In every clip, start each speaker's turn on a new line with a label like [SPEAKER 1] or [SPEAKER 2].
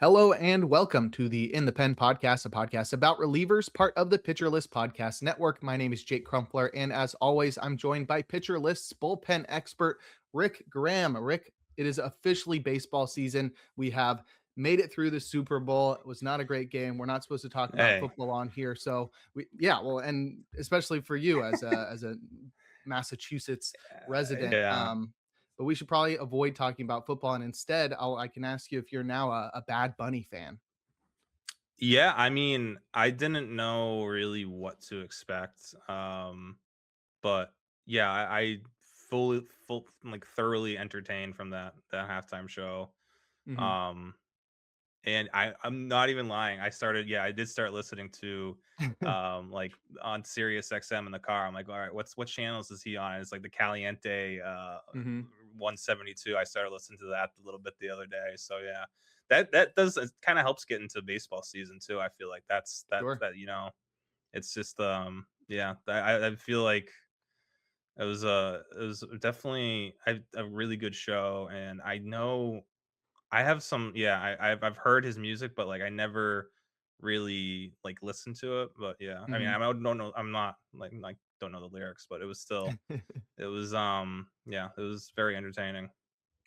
[SPEAKER 1] Hello and welcome to the In the Pen podcast, a podcast about relievers, part of the Pitcher List Podcast Network. My name is Jake Crumpler, and as always, I'm joined by Pitcher List's bullpen expert, Rick Graham. Rick, it is officially baseball season. We have made it through the Super Bowl. It was not a great game. We're not supposed to talk about
[SPEAKER 2] Hey,
[SPEAKER 1] football on here, so well, and especially for you as a Massachusetts resident.
[SPEAKER 2] yeah,
[SPEAKER 1] But we should probably avoid talking about football, and instead, I can ask you if you're now a Bad Bunny fan.
[SPEAKER 2] yeah. I mean, I didn't know really what to expect, but yeah, I like thoroughly entertained from that halftime show.
[SPEAKER 1] Mhm.
[SPEAKER 2] Um, and I'm not even lying. I did start listening to, like on Sirius XM in the car. I'm like, all right, what channels is he on? It's like the Caliente,
[SPEAKER 1] Mhm.
[SPEAKER 2] 172. I started listening to that a little bit the other day. So yeah, that does it kind of helps get into baseball season too. I feel like
[SPEAKER 1] Sure.
[SPEAKER 2] it's just yeah, I feel like it was definitely a really good show, and I know I have some yeah, I've heard his music, but, like, I never really, like, listened to it, but yeah, I mean,
[SPEAKER 1] Mhm.
[SPEAKER 2] don't know I'm not, don't know the lyrics, but it was, yeah, it was very entertaining.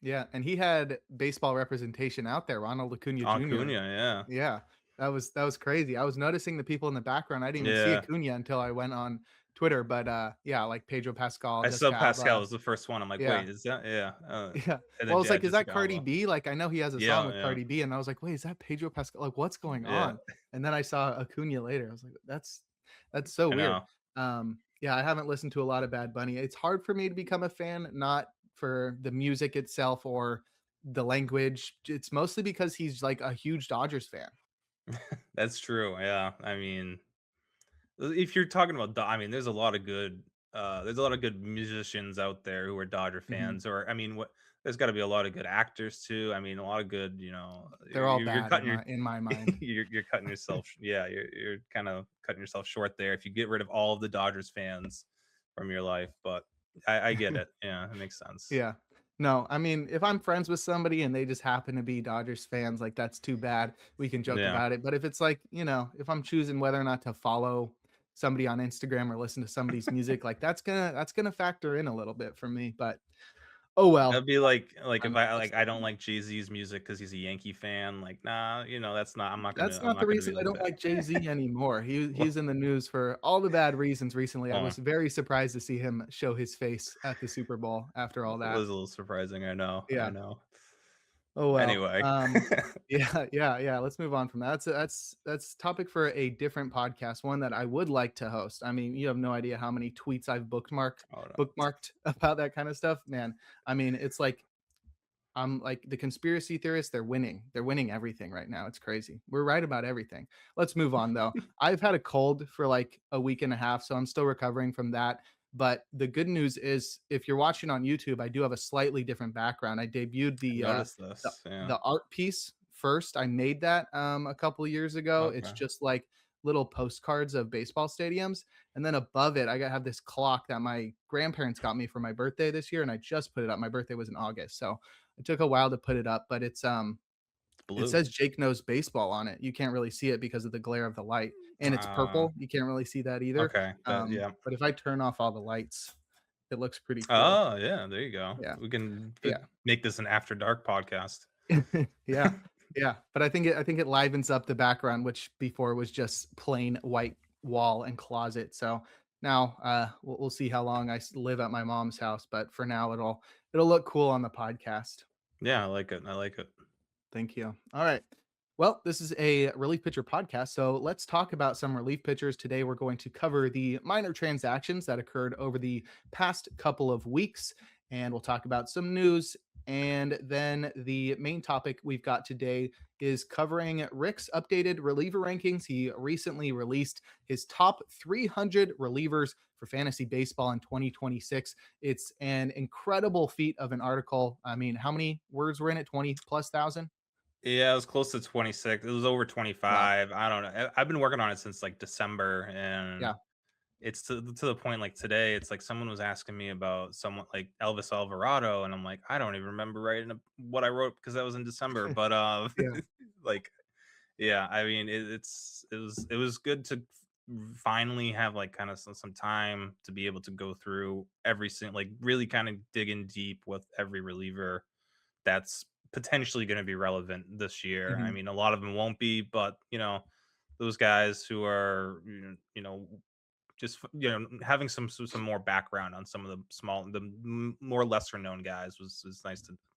[SPEAKER 1] Yeah, and he had baseball representation out there, Ronald Acuna Jr.
[SPEAKER 2] Acuna, yeah.
[SPEAKER 1] Yeah, that was crazy. I was noticing the people in the background. I didn't even see
[SPEAKER 2] Yeah.
[SPEAKER 1] Acuna until I went on Twitter, but, yeah, like Pedro Pascal,
[SPEAKER 2] I saw
[SPEAKER 1] Jessica
[SPEAKER 2] Pascal
[SPEAKER 1] Alba.
[SPEAKER 2] was the first one, I'm like,
[SPEAKER 1] Yeah.
[SPEAKER 2] "Wait, is that" yeah,
[SPEAKER 1] Yeah.
[SPEAKER 2] and
[SPEAKER 1] Well,
[SPEAKER 2] then,
[SPEAKER 1] I was
[SPEAKER 2] yeah,
[SPEAKER 1] like, "Is that
[SPEAKER 2] Jessica
[SPEAKER 1] Cardi
[SPEAKER 2] Alba.
[SPEAKER 1] B?" Like, I know he has a song
[SPEAKER 2] Yeah,
[SPEAKER 1] with
[SPEAKER 2] yeah,
[SPEAKER 1] Cardi B, and I was like, "Wait, is that Pedro Pascal? Like, what's going
[SPEAKER 2] yeah,
[SPEAKER 1] on?" And then I saw Acuna later. I was like, "That's so
[SPEAKER 2] I
[SPEAKER 1] weird."
[SPEAKER 2] know.
[SPEAKER 1] Yeah, I haven't listened to a lot of Bad Bunny. It's hard for me to become a fan, not for the music itself or the language. It's mostly because he's, like, a huge Dodgers fan.
[SPEAKER 2] That's true, yeah, I mean if you're talking about I mean, there's a lot of good musicians out there who are Dodger
[SPEAKER 1] Mhm.
[SPEAKER 2] fans, or I mean, what there's got to be a lot of good actors too. I mean, a lot of good,
[SPEAKER 1] They're all
[SPEAKER 2] you're
[SPEAKER 1] bad
[SPEAKER 2] cutting
[SPEAKER 1] in my mind.
[SPEAKER 2] you're cutting yourself, yeah, you're kind of cutting yourself short there if you get rid of all of the Dodgers fans from your life. But I get it. Yeah, it makes sense.
[SPEAKER 1] Yeah. No, I mean, if I'm friends with somebody and they just happen to be Dodgers fans, like, that's too bad. We can joke
[SPEAKER 2] Yeah.
[SPEAKER 1] about it. But if it's like, if I'm choosing whether or not to follow somebody on Instagram or listen to somebody's music, like, that's gonna factor in a little bit for me. But oh well.
[SPEAKER 2] That'd be like if
[SPEAKER 1] I'm
[SPEAKER 2] I
[SPEAKER 1] upset.
[SPEAKER 2] I don't like Jay-Z's music because he's a Yankee fan. Like, nah, that's not.
[SPEAKER 1] That's
[SPEAKER 2] I'm
[SPEAKER 1] not the
[SPEAKER 2] not gonna
[SPEAKER 1] reason
[SPEAKER 2] be
[SPEAKER 1] I
[SPEAKER 2] like
[SPEAKER 1] don't
[SPEAKER 2] that.
[SPEAKER 1] like Jay-Z anymore.
[SPEAKER 2] Well,
[SPEAKER 1] He's in the news for all the bad reasons recently. I
[SPEAKER 2] uh,
[SPEAKER 1] was very surprised to see him show his face at the Super Bowl after all
[SPEAKER 2] it
[SPEAKER 1] that.
[SPEAKER 2] was a little surprising. I know. I
[SPEAKER 1] Yeah.
[SPEAKER 2] know.
[SPEAKER 1] Oh well.
[SPEAKER 2] Anyway,
[SPEAKER 1] Yeah, yeah, yeah. Let's move on from that. That's topic for a different podcast, one that I would like to host. I mean, you have no idea how many tweets I've
[SPEAKER 2] oh no.
[SPEAKER 1] bookmarked about that kind of stuff, man. I mean, it's like I'm like the conspiracy theorists, they're winning. They're winning everything right now. It's crazy. We're right about everything. Let's move on though. I've had a cold for like a week and a half, so I'm still recovering from that. But the good news is if you're watching on YouTube, I do have a slightly different background. I debuted
[SPEAKER 2] I noticed
[SPEAKER 1] the,
[SPEAKER 2] this. Yeah.
[SPEAKER 1] the art piece first. I made that a couple of years ago. It's
[SPEAKER 2] Okay.
[SPEAKER 1] just like little postcards of baseball stadiums. And then above it, have this clock that my grandparents got me for my birthday this year, and I just put it up. My birthday was in August. So it took a while to put it up, but
[SPEAKER 2] It's
[SPEAKER 1] it
[SPEAKER 2] blue.
[SPEAKER 1] says Jake knows baseball on it. You can't really see it because of the glare of the light, and it's
[SPEAKER 2] Uh,
[SPEAKER 1] purple. You can't really see that either.
[SPEAKER 2] okay. That yeah.
[SPEAKER 1] But if I turn off all the lights, it looks pretty cool.
[SPEAKER 2] Oh yeah. There you go.
[SPEAKER 1] Yeah,
[SPEAKER 2] We can
[SPEAKER 1] yeah,
[SPEAKER 2] make this an after dark podcast.
[SPEAKER 1] yeah, yeah. But I think it livens up the background, which before was just plain white wall and closet. So now we'll see how long live at my mom's house. But for now, it'll look cool on the podcast.
[SPEAKER 2] Yeah, I like it. I like it.
[SPEAKER 1] Thank you. All right. Well, this is a relief pitcher podcast. So let's talk about some relief pitchers. Today, we're going to cover the minor transactions that occurred over the past couple of weeks, and we'll talk about some news. And then the main topic we've got today is covering Rick's updated reliever rankings. He recently released his top 300 relievers for fantasy baseball in 2026. It's an incredible feat of an article. I mean, how many words were in it? 20 plus thousand?
[SPEAKER 2] Yeah, it was close to 26. It was over
[SPEAKER 1] Wow.
[SPEAKER 2] 25. I don't know. I've been working on it since like December, and
[SPEAKER 1] Yeah.
[SPEAKER 2] it's to the point like today, it's like someone was asking me about someone like Elvis Alvarado, and I'm like, I don't even remember writing what I wrote because that was in December. But
[SPEAKER 1] Yeah.
[SPEAKER 2] like yeah, I mean it was good to finally have like kind of some time to be able to go through every single like really kind of dig in deep with every reliever that's potentially going to be relevant this year. I
[SPEAKER 1] Mhm.
[SPEAKER 2] mean, a lot of them won't be, but those guys who are just having some more background on some of the more lesser known guys was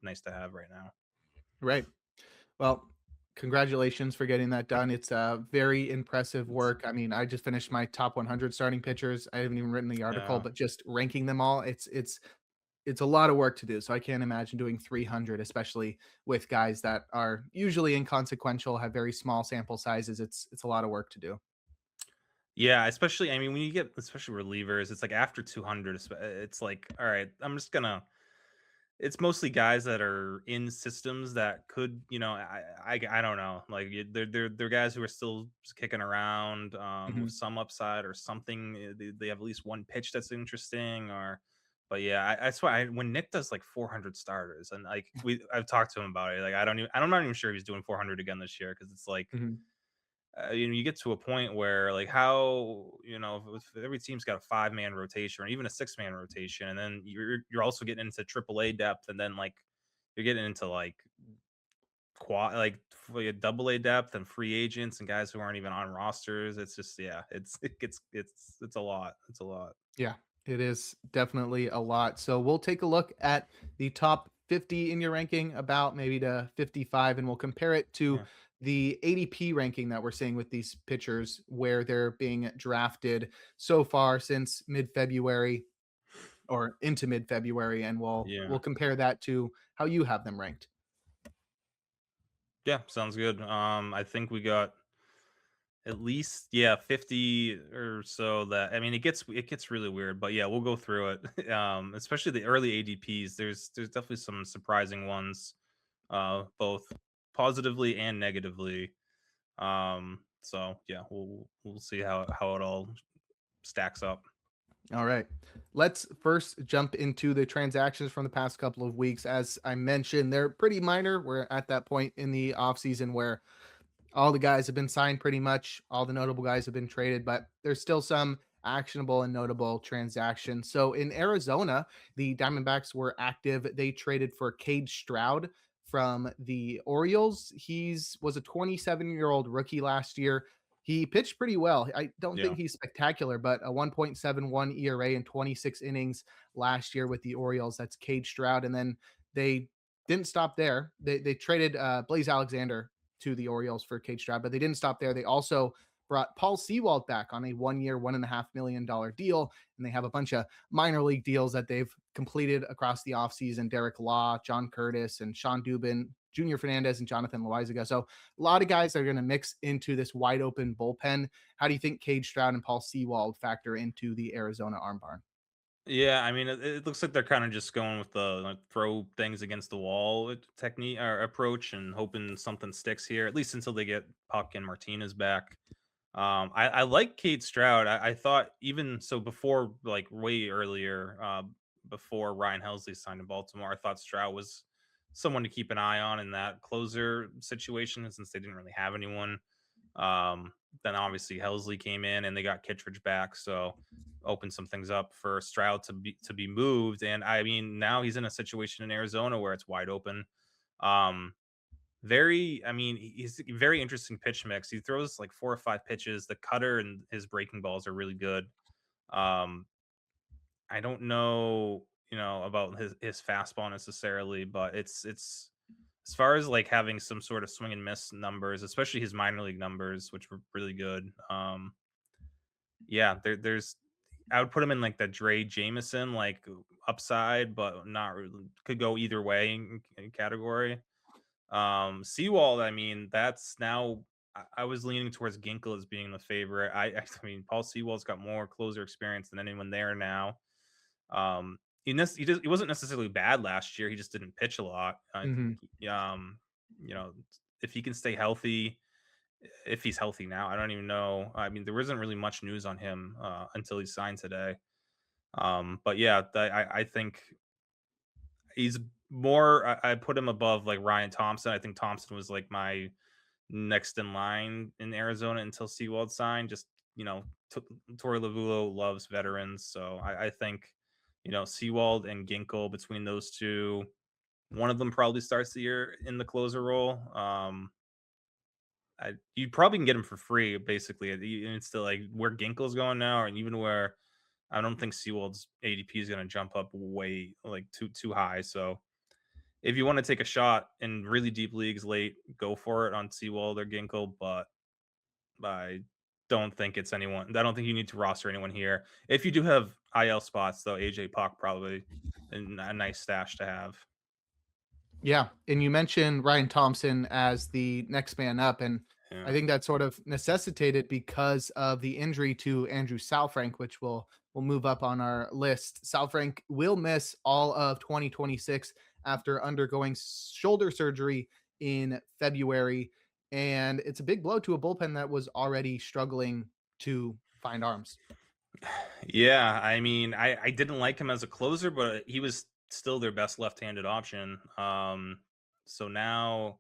[SPEAKER 2] nice to have right now.
[SPEAKER 1] Right. Well, congratulations for getting that done. It's very impressive
[SPEAKER 2] It's,
[SPEAKER 1] work. I mean, I just finished my top 100 starting pitchers. I haven't even written the article,
[SPEAKER 2] yeah.
[SPEAKER 1] but just ranking them all, it's a lot of work to do. So I can't imagine doing 300, especially with guys that are usually inconsequential, have very small sample sizes. It's a lot of work to do.
[SPEAKER 2] Yeah, especially I mean when you get especially relievers, it's like after 200, it's like all right, I'm just gonna. It's mostly guys that are in systems that could, I don't know, like they're guys who are still just kicking around with
[SPEAKER 1] Mhm.
[SPEAKER 2] some upside or something. They have at least one pitch that's interesting, or, but yeah, that's why when Nick does like 400 starters, and like I've talked to him about it, like I'm not even sure he's doing 400 again this year because it's like
[SPEAKER 1] Mhm.
[SPEAKER 2] you get to a point where like how if every team's got a 5-man rotation or even a 6-man rotation, and then you're also getting into AAA depth, and then like you're getting into like quad like double A depth and free agents and guys who aren't even on rosters. It's just yeah, it's a lot. It's a lot.
[SPEAKER 1] Yeah, it is definitely a lot. So we'll take a look at the top 50 in your ranking, about maybe to 55, and we'll compare it to
[SPEAKER 2] Yeah.
[SPEAKER 1] the ADP ranking that we're seeing with these pitchers, where they're being drafted so far since mid-February or into mid-February, and we'll
[SPEAKER 2] Yeah.
[SPEAKER 1] compare that to how you have them ranked.
[SPEAKER 2] Yeah, sounds good. I think we got at least, yeah, 50 or so. That I mean it gets really weird, but yeah, we'll go through it. Especially the early ADPs. There's definitely some surprising ones, both positively and negatively. So yeah, we'll see how it all stacks up.
[SPEAKER 1] All right. Let's first jump into the transactions from the past couple of weeks. As I mentioned, they're pretty minor. We're at that point in the offseason where all the guys have been signed pretty much. All the notable guys have been traded, but there's still some actionable and notable transactions. So in Arizona, the Diamondbacks were active. They traded for Cade Stroud from the Orioles. He's was a 27-year-old rookie last year. He pitched pretty well. I don't
[SPEAKER 2] Yeah.
[SPEAKER 1] think he's spectacular, but a 1.71 ERA in 26 innings last year with the Orioles. That's Cade Stroud. And then they didn't stop there. They traded Blaze Alexander to the Orioles for Cade Stroud, but they didn't stop there. They also brought Paul Sewald back on a 1 year, $1.5 million deal. And they have a bunch of minor league deals that they've completed across the offseason. Derek Law, John Curtis, and Sean Dubin, Junior Fernandez, and Jonathan Loizaga. So a lot of guys that are going to mix into this wide open bullpen. How do you think Cade Stroud and Paul Sewald factor into the Arizona arm barn?
[SPEAKER 2] Yeah, I mean, it looks like they're kind of just going with the like throw things against the wall technique or approach, and hoping something sticks here, at least until they get Puck and Martinez back. I like Kate Stroud. I thought even so before, like way earlier, before Ryan Helsley signed in Baltimore, I thought Stroud was someone to keep an eye on in that closer situation, since they didn't really have anyone. Um, then obviously Helsley came in and they got Kittredge back, so opened some things up for Stroud to be moved. And I mean, now he's in a situation in Arizona where it's wide open. Um, I mean, he's a very interesting pitch mix. He throws like 4 or 5 pitches. The cutter and his breaking balls are really good. Um, I don't know, about his fastball necessarily, but it's as far as like having some sort of swing and miss numbers, especially his minor league numbers, which were really good. Yeah, there's I would put him in like the Dre Jameson like upside, but not really, could go either way in category. Seawald, I mean, that's now I was leaning towards Ginkel as being the favorite. I mean, Paul Seawald's got more closer experience than anyone there now. He wasn't necessarily bad last year. He just didn't pitch a lot. I think
[SPEAKER 1] Mhm.
[SPEAKER 2] you know if he can stay healthy if he's healthy now. I don't even know. I mean, there wasn't really much news on him until he signed today. But yeah, I think he's more. I put him above like Ryan Thompson. I think Thompson was like my next in line in Arizona until Seawald signed. Just you know, Torey Lavulo loves veterans, so I think Seawald and Ginkle between those two, one of them probably starts the year in the closer role. You probably can get him for free, basically. It's still like where Ginkle's going now, and even where I don't think Seawald's ADP is going to jump up way like too high. So if you want to take a shot in really deep leagues late, go for it on Seawald or Ginkle. But I don't think it's anyone. I don't think you need to roster anyone here. If you do have IL spots, though, AJ Puck probably a nice stash to have.
[SPEAKER 1] Yeah, and you mentioned Ryan Thompson as the next man up, and I
[SPEAKER 2] Yeah.
[SPEAKER 1] think that's sort of necessitated because of the injury to Andrew Salfrank, which will move up on our list. Salfrank will miss all of 2026 after undergoing shoulder surgery in February, and it's a big blow to a bullpen that was already struggling to find arms.
[SPEAKER 2] Yeah, I mean, I didn't like him as a closer, but he was still their best left-handed option. So now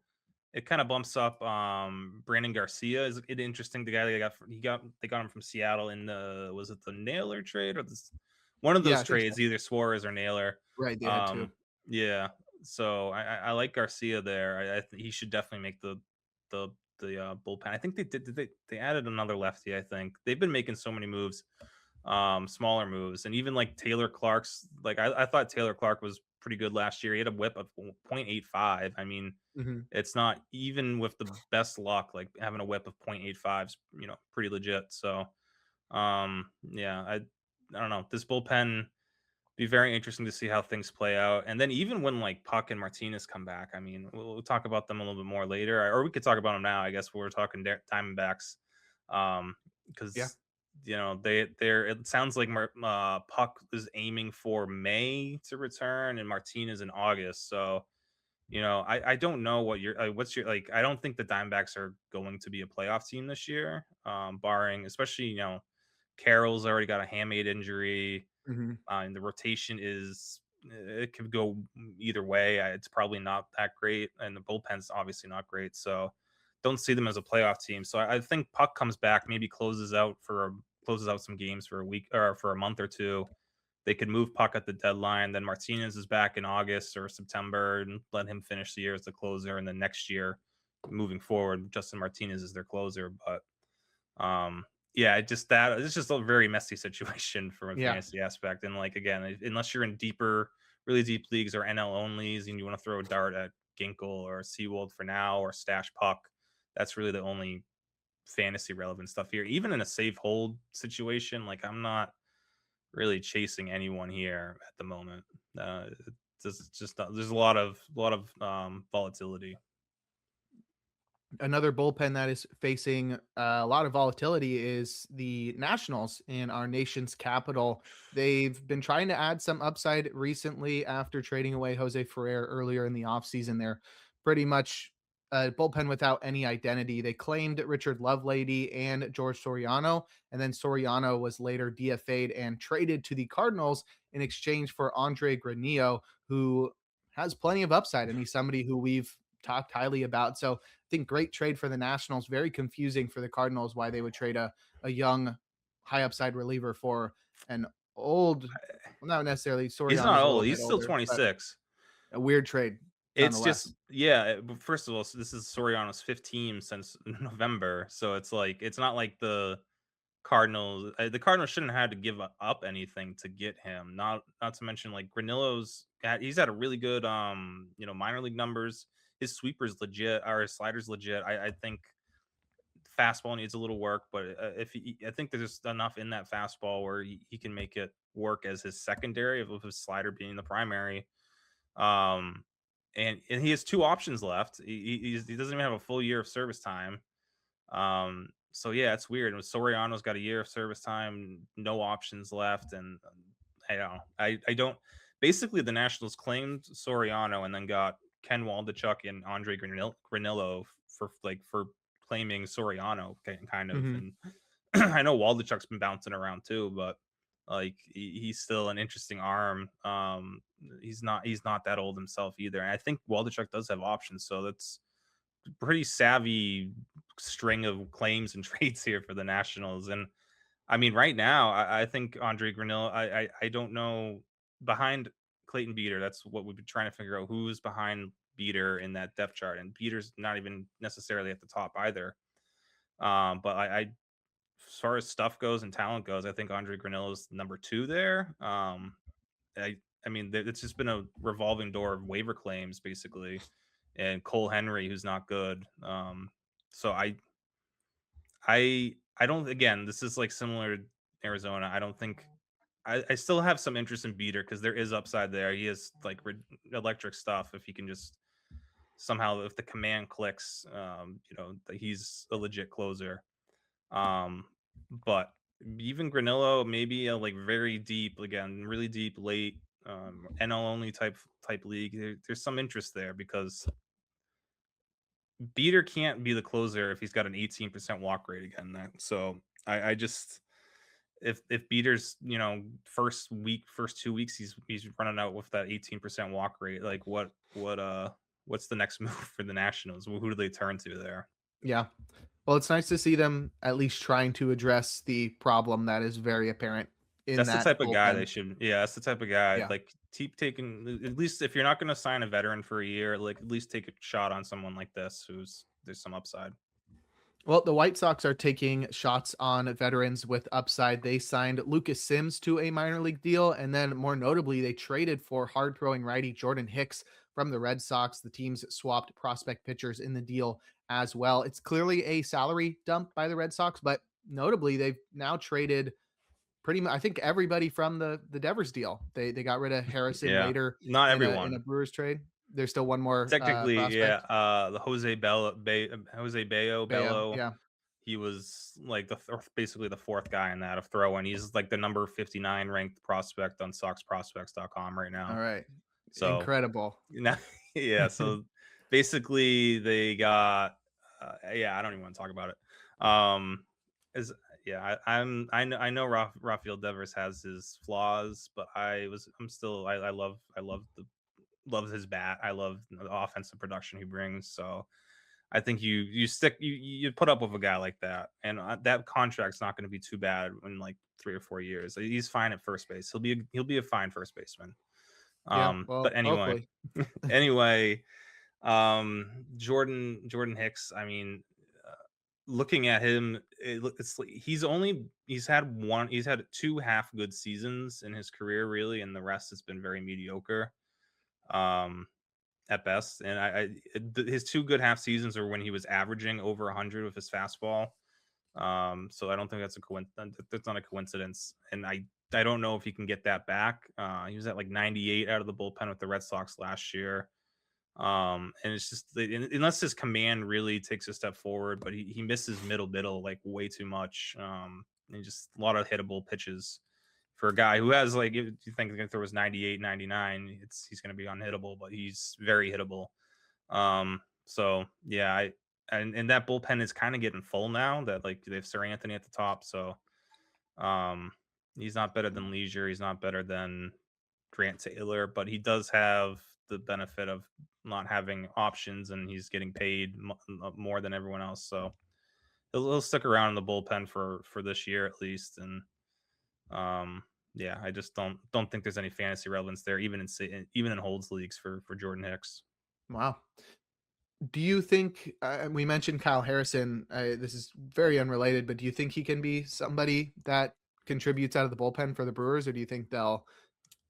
[SPEAKER 2] it kind of bumps up. Brandon Garcia is an interesting. The guy they got him from Seattle in the was it the Naylor trade or this one of
[SPEAKER 1] Yeah,
[SPEAKER 2] those
[SPEAKER 1] I think so.
[SPEAKER 2] trades, either Suarez or Naylor.
[SPEAKER 1] Right, they had two.
[SPEAKER 2] Um, yeah, so I like Garcia there. I think he should definitely make the bullpen. I think they added another lefty. I think they've been making so many moves, smaller moves, and even like Taylor Clark's. Like I thought Taylor Clark was pretty good last year. He had a whip of 0.85. I mean,
[SPEAKER 1] Mhm.
[SPEAKER 2] it's not even with the best luck, like having a whip of 0.85 is pretty legit. So yeah, I don't know. This bullpen be very interesting to see how things play out. And then even when like Puck and Martinez come back, I mean, we'll talk about them a little bit more later, or we could talk about them now. I guess when we're talking Diamondbacks,
[SPEAKER 1] Yeah.
[SPEAKER 2] because they're. It sounds like Puck is aiming for May to return, and Martinez in August. So I don't know what's your like. I don't think the Diamondbacks are going to be a playoff team this year, barring especially Carroll's already got a hamate injury.
[SPEAKER 1] Mhm.
[SPEAKER 2] And the rotation it could go either way. It's probably not that great, and the bullpen's obviously not great. So don't see them as a playoff team. So I think Puck comes back, maybe closes out some games for a week or for a month or two. They could move Puck at the deadline. Then Martinez is back in August or September and let him finish the year as the closer. And then next year, moving forward, Justin Martinez is their closer. But yeah, it's just a very messy situation from a
[SPEAKER 1] Yeah.
[SPEAKER 2] fantasy aspect. And like again, unless you're in deeper, really deep leagues or NL onlys, and you want to throw a dart at Ginkle or Seawold for now or stash Puck, that's really the only fantasy relevant stuff here. Even in a safe hold situation, like I'm not really chasing anyone here at the moment. It's just there's a lot of volatility.
[SPEAKER 1] Another bullpen that is facing a lot of volatility is the Nationals in our nation's capital. They've been trying to add some upside recently after trading away Jose Ferrer earlier in the offseason. They're pretty much a bullpen without any identity. They claimed Richard Lovelady and George Soriano, and then Soriano was later DFA'd and traded to the Cardinals in exchange for Andre Granillo, who has plenty of upside, and he's somebody who we've talked highly about. So think great trade for the Nationals. Very confusing for the Cardinals why they would trade a young, high upside reliever for an old, well, not necessarily.
[SPEAKER 2] He's not
[SPEAKER 1] Soriano's a little
[SPEAKER 2] old.
[SPEAKER 1] bit
[SPEAKER 2] He's still
[SPEAKER 1] older, but
[SPEAKER 2] 26.
[SPEAKER 1] a weird trade
[SPEAKER 2] It's
[SPEAKER 1] nonetheless.
[SPEAKER 2] just yeah. But first of all, so this is Soriano's 15 since November, so it's like it's not like the Cardinals shouldn't have had to give up anything to get him. Not to mention like he's had a really good minor league numbers. His sweeper's legit, or his slider's legit. I think fastball needs a little work, but I think there's just enough in that fastball where he can make it work as his secondary, of his slider being the primary. Um, and he has two options left. He doesn't even have a full year of service time. So yeah, it's weird. And Soriano's got a year of service time, no options left, and I don't know. I don't. Basically, the Nationals claimed Soriano and then got Ken Waldachuk and Andre Granillo for claiming Soriano kind of,
[SPEAKER 1] Mhm.
[SPEAKER 2] and I know Waldichuk's been bouncing around too, but like he's still an interesting arm. He's not that old himself either, and I think Waldichuk does have options, so that's pretty savvy string of claims and trades here for the Nationals. And I mean, right now, I think Andre Granillo. I don't know behind Clayton Beater. That's what we've been trying to figure out who's behind Beater in that depth chart, and Beater's not even necessarily at the top either. But as far as stuff goes and talent goes, I think Andre Granillo is number two there. I mean, it's just been a revolving door of waiver claims basically, and Cole Henry, who's not good. So I don't. Again, this is like similar to Arizona. I don't think I still have some interest in Beater because there is upside there. He is like electric stuff. If he can just somehow, if the command clicks, that he's a legit closer. Um, but even Granillo, maybe a like very deep, again, really deep late NL only type league. There's some interest there because Beater can't be the closer if he's got an 18% walk rate again. So I just if Beater's first 2 weeks he's running out with that 18% walk rate. Like what's the next move for the Nationals? Who do they turn to there?
[SPEAKER 1] Yeah. Well, it's nice to see them at least trying to address the problem that is very apparent in
[SPEAKER 2] That's the
[SPEAKER 1] that
[SPEAKER 2] type of guy they
[SPEAKER 1] bullpen.
[SPEAKER 2] should. Yeah, that's the type of guy.
[SPEAKER 1] Yeah.
[SPEAKER 2] Like keep taking at least if you're not going to sign a veteran for a year, like at least take a shot on someone like this who's there's some upside.
[SPEAKER 1] Well, the White Sox are taking shots on veterans with upside. They signed Lucas Sims to a minor league deal. And then, more notably, they traded for hard throwing righty Jordan Hicks from the Red Sox. The teams swapped prospect pitchers in the deal as well. It's clearly a salary dump by the Red Sox, but notably, they've now traded pretty much, I think, everybody from the Devers deal. They got rid of Harrison
[SPEAKER 2] Yeah,
[SPEAKER 1] later
[SPEAKER 2] not
[SPEAKER 1] in a
[SPEAKER 2] everyone.
[SPEAKER 1] Brewers trade. There's still one more
[SPEAKER 2] Technically, yeah.
[SPEAKER 1] prospect,
[SPEAKER 2] The Jose Bayo
[SPEAKER 1] Bayo.
[SPEAKER 2] Bello.
[SPEAKER 1] Yeah.
[SPEAKER 2] He was like basically the fourth guy in that of throwing. He's like the number 59 ranked prospect on SoxProspects.com right
[SPEAKER 1] All
[SPEAKER 2] now.
[SPEAKER 1] right.
[SPEAKER 2] So
[SPEAKER 1] Incredible.
[SPEAKER 2] now, yeah. So basically, they got. Yeah, I don't even want to talk about it. Is yeah, I know Rafael Devers has his flaws, but I'm still I love his bat. I love the offensive production he brings. So I think you put up with a guy like that, and that contract's not going to be too bad in like 3 or 4 years. He's fine at first base. He'll be a fine first baseman.
[SPEAKER 1] Yeah,
[SPEAKER 2] But
[SPEAKER 1] well,
[SPEAKER 2] anyway,
[SPEAKER 1] hopefully.
[SPEAKER 2] anyway, Jordan Hicks. I mean, uh, looking at him, it's like he's had two half good seasons in his career, really, and the rest has been very mediocre. Um, at best. And his two good half seasons are when he was averaging over 100 with his fastball. So I don't think that's a coincidence. That's not a coincidence. And I don't know if he can get that back. He was at like 98 out of the bullpen with the Red Sox last year. And it's just unless his command really takes a step forward, but he misses middle like way too much. And just a lot of hittable pitches for a guy who has like if you think if there was 98, 99, he's going to be unhittable, but he's very hittable. So yeah, and that bullpen is kind of getting full now that like they have Sir Anthony at the top. So um, he's not better than Leisure. He's not better than Grant Taylor, but he does have the benefit of not having options, and he's getting paid more than everyone else. So he'll stick around in the bullpen for this year at least. And um, yeah, I just don't think there's any fantasy relevance there, even in holds leagues for Jordan Hicks.
[SPEAKER 1] Wow. Do you think we mentioned Kyle Harrison? This is very unrelated, but do you think he can be somebody that contributes out of the bullpen for the Brewers, or do you think they'll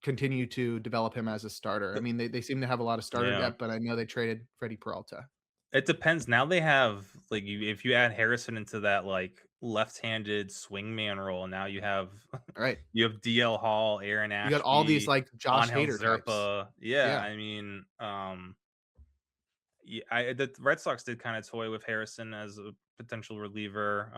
[SPEAKER 1] continue to develop him as a starter? I mean, they seem to have a lot of starter
[SPEAKER 2] Yeah.
[SPEAKER 1] depth, but I know they traded Freddie Peralta.
[SPEAKER 2] It depends. Now they have like if you add Harrison into that like left-handed swingman role, now you have
[SPEAKER 1] All right.
[SPEAKER 2] you have DL Hall, Aaron
[SPEAKER 1] You got all these
[SPEAKER 2] Ashby,
[SPEAKER 1] like Josh
[SPEAKER 2] Angel
[SPEAKER 1] Hader types.
[SPEAKER 2] Zerpa. Yeah,
[SPEAKER 1] Yeah.
[SPEAKER 2] I mean, yeah, the Red Sox did kind of toy with Harrison as a potential reliever.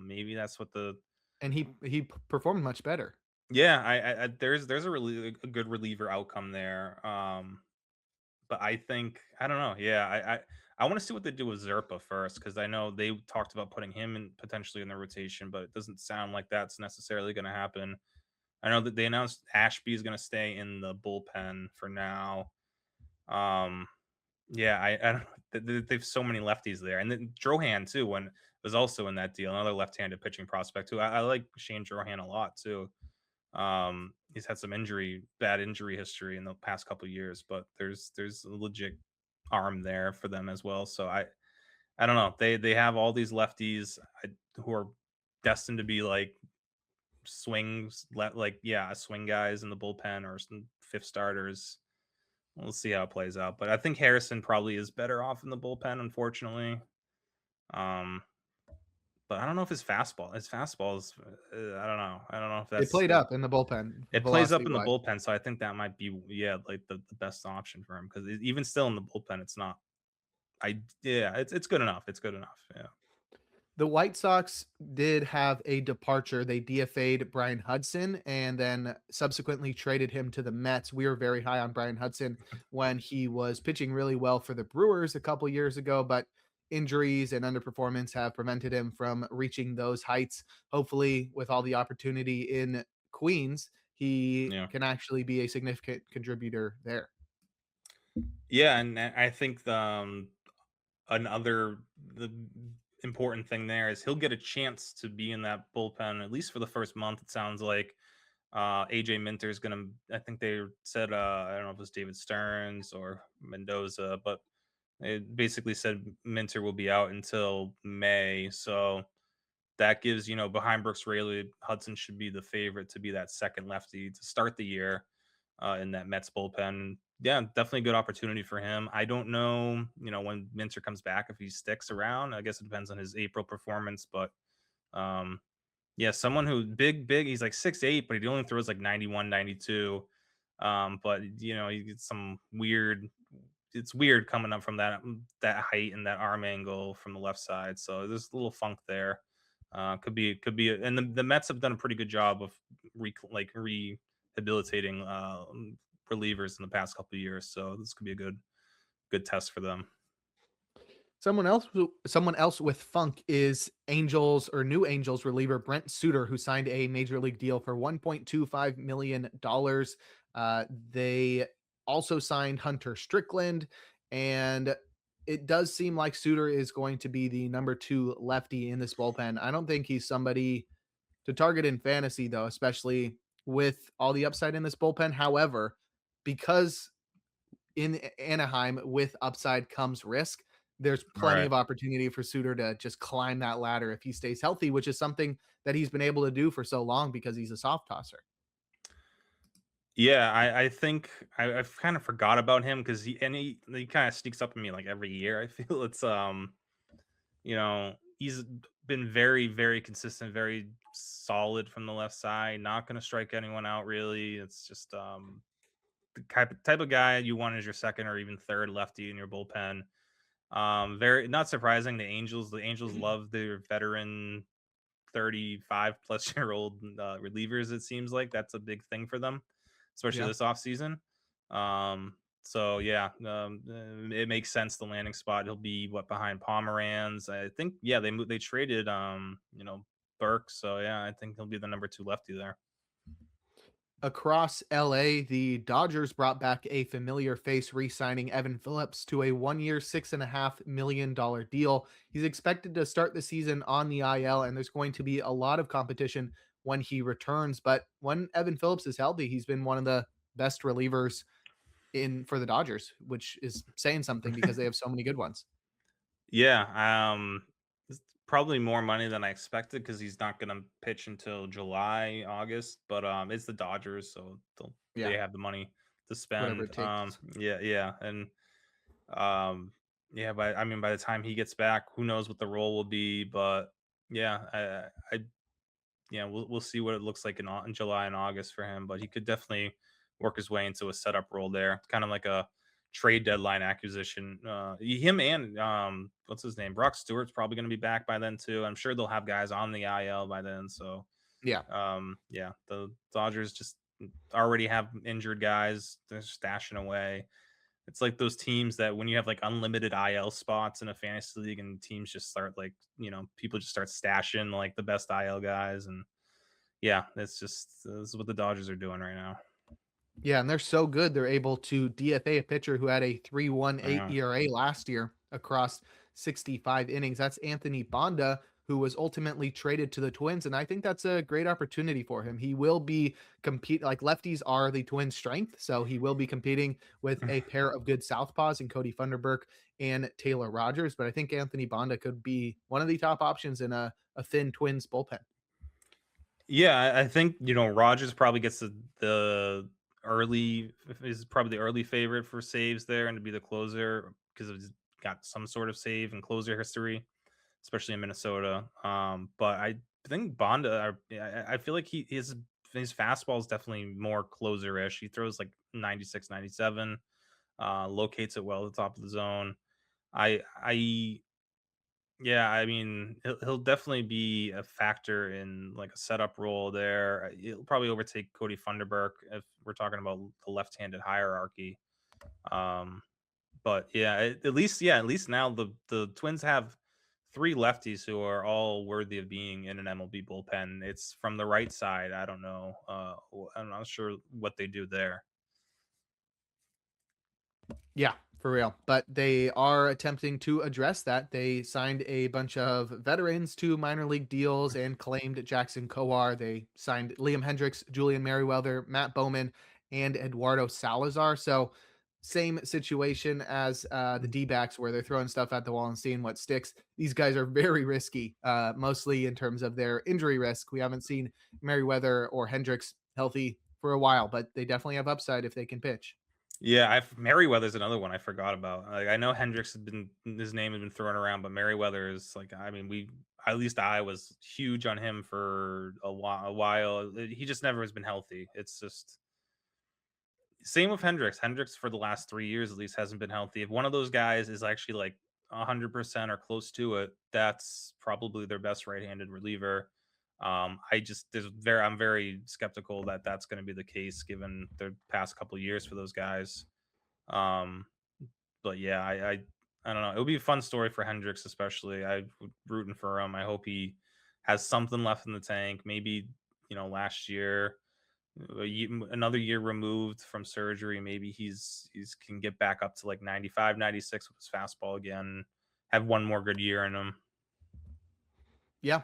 [SPEAKER 2] Maybe that's what the
[SPEAKER 1] And he performed much better.
[SPEAKER 2] yeah. There's a really a good reliever outcome there. But I think I don't know. Yeah, I want to see what they do with Zerpa first because I know they talked about putting him in potentially in the rotation, but it doesn't sound like that's necessarily going to happen. I know that they announced Ashby is going to stay in the bullpen for now. Um, yeah, I don't. They've so many lefties there, and then Drohan too. When was also in that deal, another left-handed pitching prospect who I like Shane Drohan a lot too. He's had some bad injury history in the past couple of years, but there's a legit arm there for them as well. So I don't know. They have all these lefties who are destined to be like swing guys in the bullpen or some fifth starters. We'll see how it plays out, but I think Harrison probably is better off in the bullpen, unfortunately. Um, but I don't know if his fastball is. I don't know. I don't know if
[SPEAKER 1] It
[SPEAKER 2] that's
[SPEAKER 1] played up in the bullpen
[SPEAKER 2] it plays up
[SPEAKER 1] velocity
[SPEAKER 2] in the
[SPEAKER 1] wise.
[SPEAKER 2] bullpen, so I think that might be like the best option for him because even still in the bullpen, it's not. It's good enough. It's good enough. Yeah,
[SPEAKER 1] The White Sox did have a departure. They DFA'd Brian Hudson and then subsequently traded him to the Mets. We were very high on Brian Hudson when he was pitching really well for the Brewers a couple years ago, but injuries and underperformance have prevented him from reaching those heights. Hopefully, with all the opportunity in Queens, he
[SPEAKER 2] yeah.
[SPEAKER 1] can actually be a significant contributor there.
[SPEAKER 2] Yeah, and I think the important thing there is he'll get a chance to be in that bullpen at least for the first month. It sounds like AJ Minter is gonna. I think they said I don't know if it was David Stearns or Mendoza, but it basically said Minter will be out until May. So that gives behind Brooks Raley, Hudson should be the favorite to be that second lefty to start the year in that Mets bullpen. Yeah, definitely a good opportunity for him. I don't know, when Minter comes back if he sticks around. I guess it depends on his April performance, but um, yeah, someone who big. He's like 6'8", but he only throws like 91, 92. But he gets some weird. It's weird coming up from that height and that arm angle from the left side. So there's a little funk there. Could be, and the Mets have done a pretty good job of rehabilitating relievers in the past couple of years. So this could be a good test for them.
[SPEAKER 1] Someone else with funk is Angels or New Angels reliever Brent Suter, who signed a major league deal for $1.25 million. They also signed Hunter Strickland, and it does seem like Suter is going to be the number two lefty in this bullpen. I don't think he's somebody to target in fantasy, though, especially with all the upside in this bullpen. However, because in Anaheim with upside comes risk. There's
[SPEAKER 2] All
[SPEAKER 1] plenty
[SPEAKER 2] right.
[SPEAKER 1] of opportunity for Suter to just climb that ladder if he stays healthy, which is something that he's been able to do for so long because he's a soft tosser.
[SPEAKER 2] Yeah, I think I've kind of forgot about him because he kind of sneaks up on me like every year. I feel he's been very, very consistent, very solid from the left side, not going to strike anyone out really. It's just the type of guy you want as your second or even third lefty in your bullpen. Very not surprising. The Angels love their veteran 35 plus year old relievers. It seems like that's a big thing for them, especially
[SPEAKER 1] Yeah.
[SPEAKER 2] this offseason. So yeah, it makes sense. The landing spot he'll be behind Pomeranz. I think they traded Burke, so yeah, I think he'll be the number two lefty there.
[SPEAKER 1] Across LA, the Dodgers brought back a familiar face, re signing Evan Phillips to a 1 year, $6.5 million deal. He's expected to start the season on the IL, and there's going to be a lot of competition when he returns. But when Evan Phillips is healthy, he's been one of the best relievers in for the Dodgers, which is saying something because they have so many good ones.
[SPEAKER 2] Yeah, it's probably more money than I expected because he's not going to pitch until July, August. But it's the Dodgers, so they
[SPEAKER 1] Yeah,
[SPEAKER 2] have the money to
[SPEAKER 1] whatever
[SPEAKER 2] spend.
[SPEAKER 1] it takes.
[SPEAKER 2] Yeah, and um, yeah, but I mean, by the time he gets back, who knows what the role will be? But yeah, yeah, we'll see what it looks like in July and August for him, but he could definitely work his way into a setup role there, kind of like a trade deadline acquisition. Him and what's his name, Brock Stewart's probably going to be back by then too. I'm sure they'll have guys on the IL by then. So
[SPEAKER 1] Yeah.
[SPEAKER 2] yeah, the Dodgers just already have injured guys. They're stashing away. It's like those teams that when you have like unlimited IL spots in a fantasy league and teams just start like, people just start stashing like the best IL guys. And yeah, it's just this is what the Dodgers are doing right now.
[SPEAKER 1] Yeah, and they're so good, they're able to DFA a pitcher who had a
[SPEAKER 2] I
[SPEAKER 1] 3.18
[SPEAKER 2] know.
[SPEAKER 1] ERA last year across 65 innings. That's Anthony Bonda, who was ultimately traded to the Twins, and I think that's a great opportunity for him. He will be compete like lefties are the Twins' strength, so he will be competing with a pair of good southpaws in Cody Funderburk and Taylor Rogers. But I think Anthony Bonda could be one of the top options in a thin Twins bullpen.
[SPEAKER 2] Yeah, I think Rogers probably gets the early is probably the early favorite for saves there and to be the closer because he's got some sort of save and closer history, especially in Minnesota. But I think Bonda, I feel like his fastball is definitely more closer-ish. He throws like 96, 97, locates it well at the top of the zone. I Yeah, I mean, he'll definitely be a factor in like a setup role there. He'll probably overtake Cody Funderburk if we're talking about the left-handed hierarchy. Um, but yeah, at least now the Twins have three lefties who are all worthy of being in an MLB bullpen. It's from the right side. I don't know. I'm not sure what they do there.
[SPEAKER 1] Yeah, for real. But they are attempting to address that. They signed a bunch of veterans to minor league deals and claimed Jackson Kowar. They signed Liam Hendricks, Julian Merriweather, Matt Bowman, and Eduardo Salazar. So same situation as the D-backs where they're throwing stuff at the wall and seeing what sticks. These guys are very risky, mostly in terms of their injury risk. We haven't seen Merriweather or Hendricks healthy for a while, but they definitely have upside if they can pitch.
[SPEAKER 2] Yeah, I've Merriweather's another one I forgot about. Like I know Hendricks has been his name has been thrown around, but Merriweather is like I mean we at least I was huge on him for a while. He just never has been healthy. It's just same with Hendricks. Hendricks for the last 3 years at least hasn't been healthy. If one of those guys is actually like 100% or close to it, that's probably their best right-handed reliever. I'm very skeptical that that's going to be the case given the past couple of years for those guys. Um, but yeah, I don't know. It would be a fun story for Hendricks, especially. I rooting for him. I hope he has something left in the tank. Maybe last year, another year removed from surgery. Maybe he's can get back up to like 95, 96 with his fastball again. Have one more good year in him.
[SPEAKER 1] Yeah,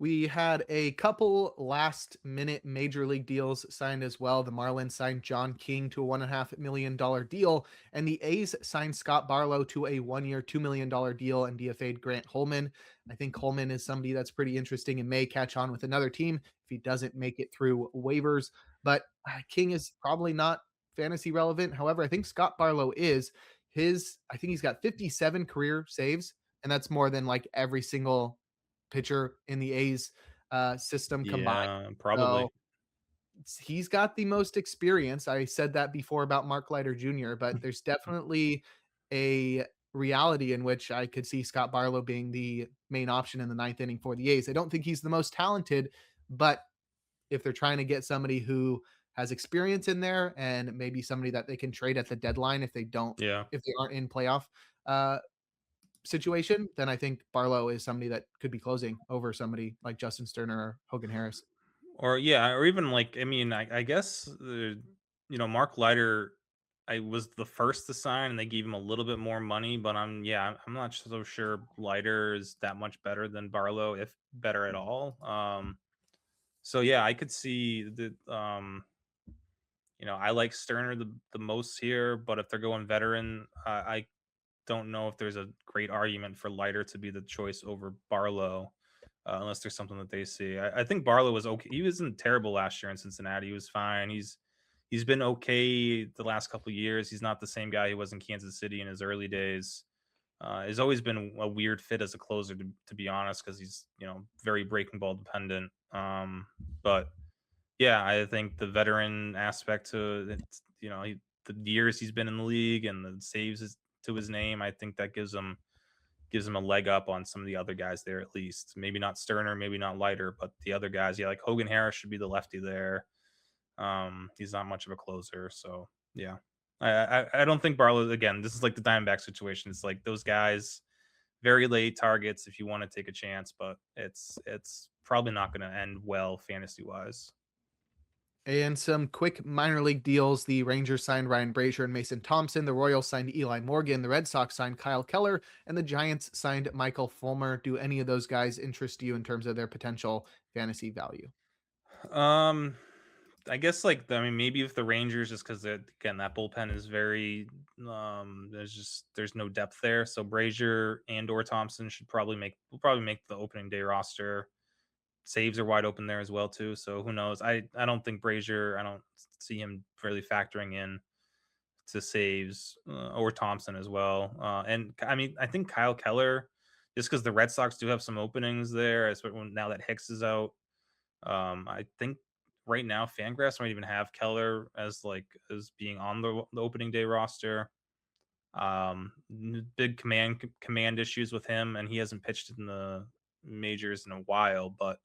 [SPEAKER 1] we had a couple last minute major league deals signed as well. The Marlins signed John King to a $1.5 million deal, and the A's signed Scott Barlow to a 1 year, $2 million deal and DFA'd Grant Holman. I think Holman is somebody that's pretty interesting and may catch on with another team if he doesn't make it through waivers. But King is probably not fantasy relevant. However, I think Scott Barlow is. I think he's got 57 career saves, and that's more than like every single pitcher in the A's system combined.
[SPEAKER 2] Yeah, probably.
[SPEAKER 1] So he's got the most experience. I said that before about Mark Leiter Jr., but there's definitely a reality in which I could see Scott Barlow being the main option in the ninth inning for the A's. I don't think he's the most talented, but if they're trying to get somebody who has experience in there and maybe somebody that they can trade at the deadline
[SPEAKER 2] Yeah.
[SPEAKER 1] if they aren't in playoff uh, situation, then I think Barlow is somebody that could be closing over somebody like Justin Sterner or Hogan Harris.
[SPEAKER 2] Or yeah, or even like I mean, I guess Mark Leiter, I was the first to sign, and they gave him a little bit more money, but I'm not so sure Leiter is that much better than Barlow, if better at all. So yeah, I could see that. I like Sterner the most here, but if they're going veteran, I don't know if there's a great argument for Leiter to be the choice over Barlow, unless there's something that they see. I think Barlow was okay. He wasn't terrible last year in Cincinnati. He was fine. He's been okay the last couple of years. He's not the same guy he was in Kansas City in his early days. He's always been a weird fit as a closer, to be honest, because he's very breaking ball dependent. But yeah, I think the veteran aspect to it, the years he's been in the league and the saves to his name, I think that gives him a leg up on some of the other guys there at least. Maybe not Sterner, maybe not Leiter, but the other guys, yeah, like Hogan Harris should be the lefty there. He's not much of a closer, so yeah. I don't think Barlow again. This is like the Diamondback situation. It's like those guys, very late targets if you want to take a chance, but it's probably not going to end well fantasy wise.
[SPEAKER 1] And some quick minor league deals. The Rangers signed Ryan Brazier and Mason Thompson. The Royals signed Eli Morgan. The Red Sox signed Kyle Keller. And the Giants signed Michael Fulmer. Do any of those guys interest you in terms of their potential fantasy value?
[SPEAKER 2] Um, I guess I mean maybe if the Rangers just because again that bullpen is very there's no depth there. So Brazier and or Thompson should probably make the opening day roster. Saves are wide open there as well too. So who knows? I don't think Brazier. I don't see him really factoring in to saves or Thompson as well. And I mean I think Kyle Keller just because the Red Sox do have some openings there, especially now that Hicks is out. I think right now Fangraphs might even have Keller as as being on the opening day roster. Big command issues with him, and he hasn't pitched in the majors in a while. But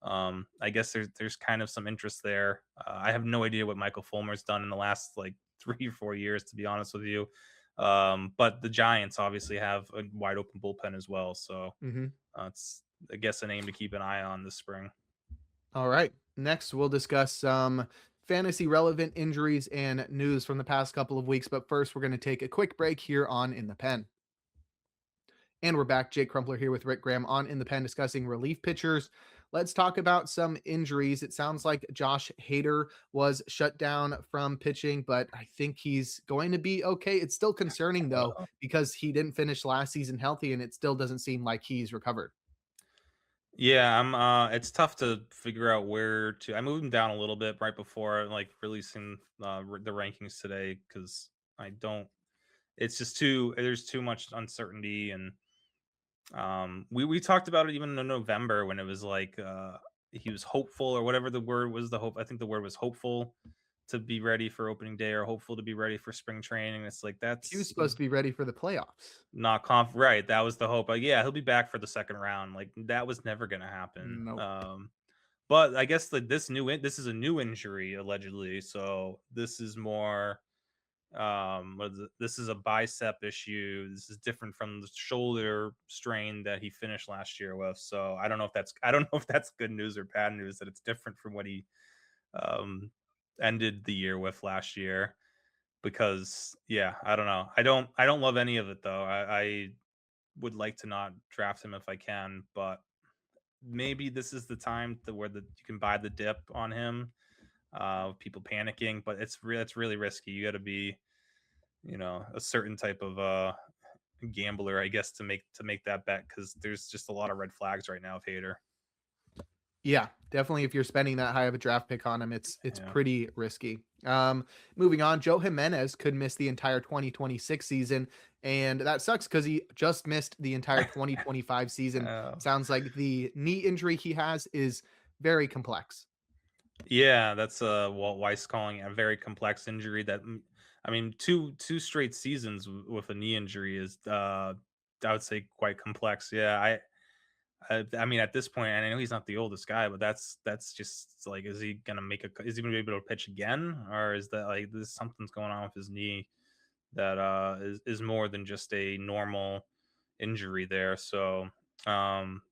[SPEAKER 2] I guess there's kind of some interest there. I have no idea what Michael Fulmer's done in the last like 3 or 4 years, to be honest with you. But the Giants obviously have a wide open bullpen as well, so
[SPEAKER 1] Hmm.
[SPEAKER 2] it's I guess a name to keep an eye on this spring.
[SPEAKER 1] All right. Next, we'll discuss some fantasy relevant injuries and news from the past couple of weeks. But first, we're going to take a quick break here on In the Pen. And we're back. Jake Crumpler here with Rick Graham on In the Pen discussing relief pitchers. Let's talk about some injuries. It sounds like Josh Hader was shut down from pitching, but I think he's going to be okay. It's still concerning, though, because he didn't finish last season healthy and it still doesn't seem like he's recovered.
[SPEAKER 2] Yeah, it's tough to figure out where to I moved him down a little bit right before like releasing the rankings today because I don't it's just too there's too much uncertainty and we talked about it even in November when it was like he was hopeful or whatever the word was the hope I think the word was hopeful to be ready for opening day or hopeful to be ready for spring training. It's like
[SPEAKER 1] He was
[SPEAKER 2] that's
[SPEAKER 1] supposed to be ready for the playoffs.
[SPEAKER 2] not right, that was the hope. Like, yeah, he'll be back for the second round. Like that was never gonna happen.
[SPEAKER 1] Nope.
[SPEAKER 2] But I guess like this is a new injury allegedly, so this is more what is it? This is a bicep issue. This is different from the shoulder strain that he finished last year with. So I don't know if that's good news or bad news that it's different from what he um ended the year with last year because yeah, I don't know. I don't love any of it though. I would like to not draft him if I can, but maybe this is the time to where you can buy the dip on him. People panicking, but it's really risky. You got to be, a certain type of gambler, I guess, to make that bet because there's just a lot of red flags right now of Hater.
[SPEAKER 1] Yeah, definitely. If you're spending that high of a draft pick on him, it's
[SPEAKER 2] Yeah,
[SPEAKER 1] pretty risky. Moving on, Joe Jimenez could miss the entire 2026 season, and that sucks because he just missed the entire 2025 season.
[SPEAKER 2] uh,
[SPEAKER 1] Sounds like the knee injury he has is very complex.
[SPEAKER 2] yeah. That's Walt Weiss calling it a very complex injury. I mean, two straight seasons with a knee injury is, I would say, quite complex. Yeah, I mean, at this point, and I know he's not the oldest guy, but that's just like, is he gonna be able to pitch again, or is that like this something's going on with his knee that is more than just a normal injury there? So, um,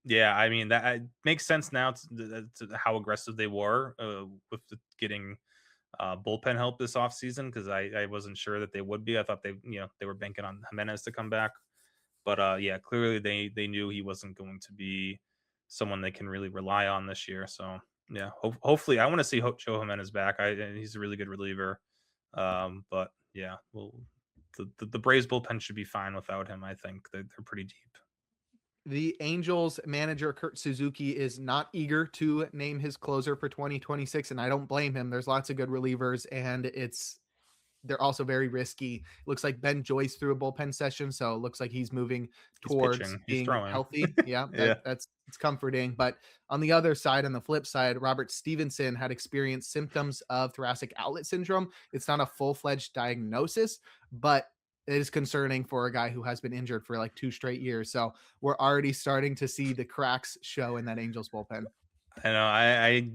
[SPEAKER 2] yeah, I mean that makes sense now to how aggressive they were with getting bullpen help this offseason because I wasn't sure that they would be. I thought they were banking on Jimenez to come back. But yeah, clearly they knew he wasn't going to be someone they can really rely on this year. So yeah, hopefully I want to see Joe Jimenez back. He's a really good reliever. But yeah, well, the Braves bullpen should be fine without him. I think they're pretty deep.
[SPEAKER 1] The Angels manager Kurt Suzuki is not eager to name his closer for 2026, and I don't blame him. There's lots of good relievers, and they're also very risky. Looks like Ben Joyce threw a bullpen session, so it looks like he's moving
[SPEAKER 2] He's
[SPEAKER 1] towards
[SPEAKER 2] pitching. He's
[SPEAKER 1] being
[SPEAKER 2] throwing.
[SPEAKER 1] healthy. Yeah,
[SPEAKER 2] Yeah.
[SPEAKER 1] that's it's comforting. But on the other side, on the flip side, Robert Stevenson had experienced symptoms of thoracic outlet syndrome. It's not a full-fledged diagnosis, but it is concerning for a guy who has been injured for like 2 straight years. So we're already starting to see the cracks show in that Angels bullpen.
[SPEAKER 2] I know.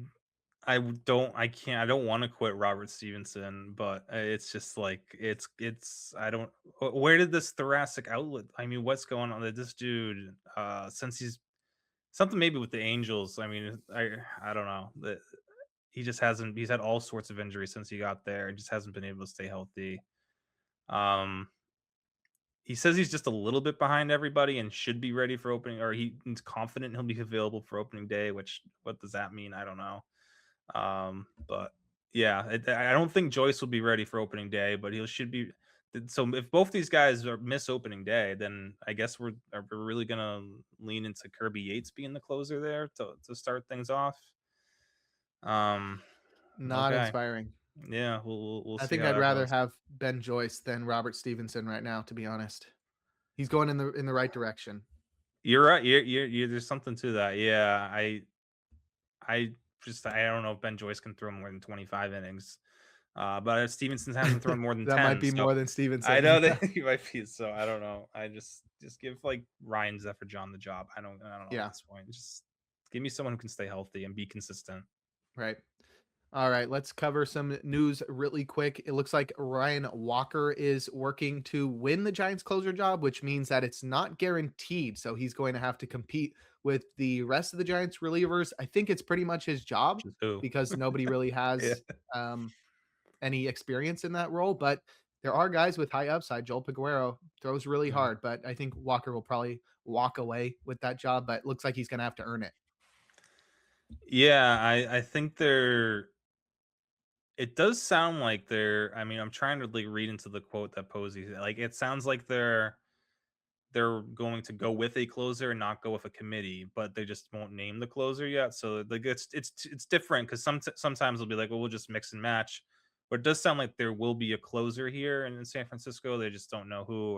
[SPEAKER 2] I can't, I don't wanna quit Robert Stevenson, but, it's just like, it's I don't where did this thoracic outlet, I mean, what's going on? Like, this dude, since he's something maybe with the Angels, I mean, I don't know, he just hasn't, he's had all sorts of injuries since he got there, and just hasn't been able to stay healthy. Um, he says he's just a little bit behind everybody and should be ready for opening, or he's confident he'll be available for opening day, which what does that mean? I don't know. But yeah, I don't think Joyce will be ready for opening day, but he should be. So if both these guys are miss opening day, then I guess we're really gonna lean into Kirby Yates being the closer there to start things off. Um,
[SPEAKER 1] Not
[SPEAKER 2] okay,
[SPEAKER 1] inspiring.
[SPEAKER 2] yeah, we'll
[SPEAKER 1] I
[SPEAKER 2] see
[SPEAKER 1] think
[SPEAKER 2] how
[SPEAKER 1] I'd
[SPEAKER 2] that
[SPEAKER 1] rather
[SPEAKER 2] goes.
[SPEAKER 1] have Ben Joyce than Robert Stevenson right now, to be honest. He's going in the right direction.
[SPEAKER 2] You're right. There's something to that. Yeah, I I don't know if Ben Joyce can throw more than 25 innings. But Stevenson hasn't thrown more than
[SPEAKER 1] That might
[SPEAKER 2] 10,
[SPEAKER 1] be
[SPEAKER 2] so
[SPEAKER 1] more than
[SPEAKER 2] I
[SPEAKER 1] Stevenson.
[SPEAKER 2] know
[SPEAKER 1] Yeah.
[SPEAKER 2] that he might be. So I don't know. I just give like Ryan Zephyr John the job. I don't know at
[SPEAKER 1] Yeah.
[SPEAKER 2] this point. Just give me someone who can stay healthy and be consistent.
[SPEAKER 1] Right. All right, let's cover some news really quick. It looks like Ryan Walker is working to win the Giants closer job, which means that it's not guaranteed. So he's going to have to compete with the rest of the Giants relievers. I think it's pretty much his job
[SPEAKER 2] Which is who?
[SPEAKER 1] because nobody really
[SPEAKER 2] Yeah.
[SPEAKER 1] has um, any experience in that role. But there are guys with high upside. Joel Peguero throws really
[SPEAKER 2] Mm.
[SPEAKER 1] hard, but I think Walker will probably walk away with that job. But it looks like he's going to have to earn it.
[SPEAKER 2] Yeah, I think they're. It does sound like they're. I mean, I'm trying to like read into the quote that Posey, like it sounds like they're going to go with a closer and not go with a committee, but they just won't name the closer yet. So like it's different because sometimes they'll be like, well, we'll just mix and match. But it does sound like there will be a closer here in San Francisco. They just don't know who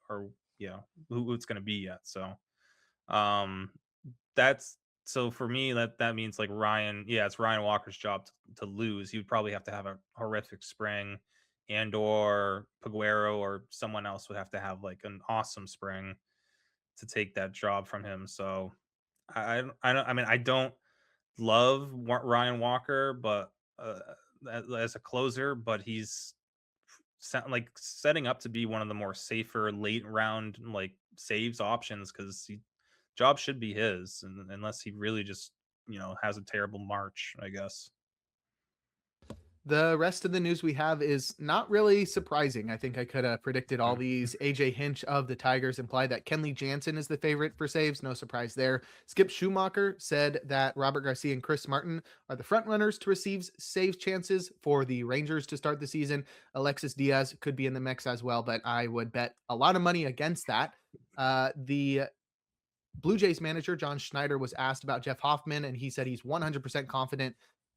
[SPEAKER 2] or yeah who it's going to be yet. So um that's so for me that means like Ryan, yeah, it's Ryan Walker's job to lose. He would probably have to have a horrific spring, and or Paguero or someone else would have to have like an awesome spring to take that job from him. So I mean I don't love Ryan Walker, but as a closer, but he's like setting up to be one of the more safer late round like saves options because he job should be his, unless he really just has a terrible March, I guess.
[SPEAKER 1] The rest of the news we have is not really surprising. I think I could have predicted all
[SPEAKER 2] Mm.
[SPEAKER 1] these. AJ Hinch of the Tigers implied that Kenley Jansen is the favorite for saves. No surprise there. Skip Schumacher said that Robert Garcia and Chris Martin are the front runners to receive save chances for the Rangers to start the season. Alexis Diaz could be in the mix as well, but I would bet a lot of money against that. The Blue Jays manager John Schneider was asked about Jeff Hoffman, and he said he's 100% confident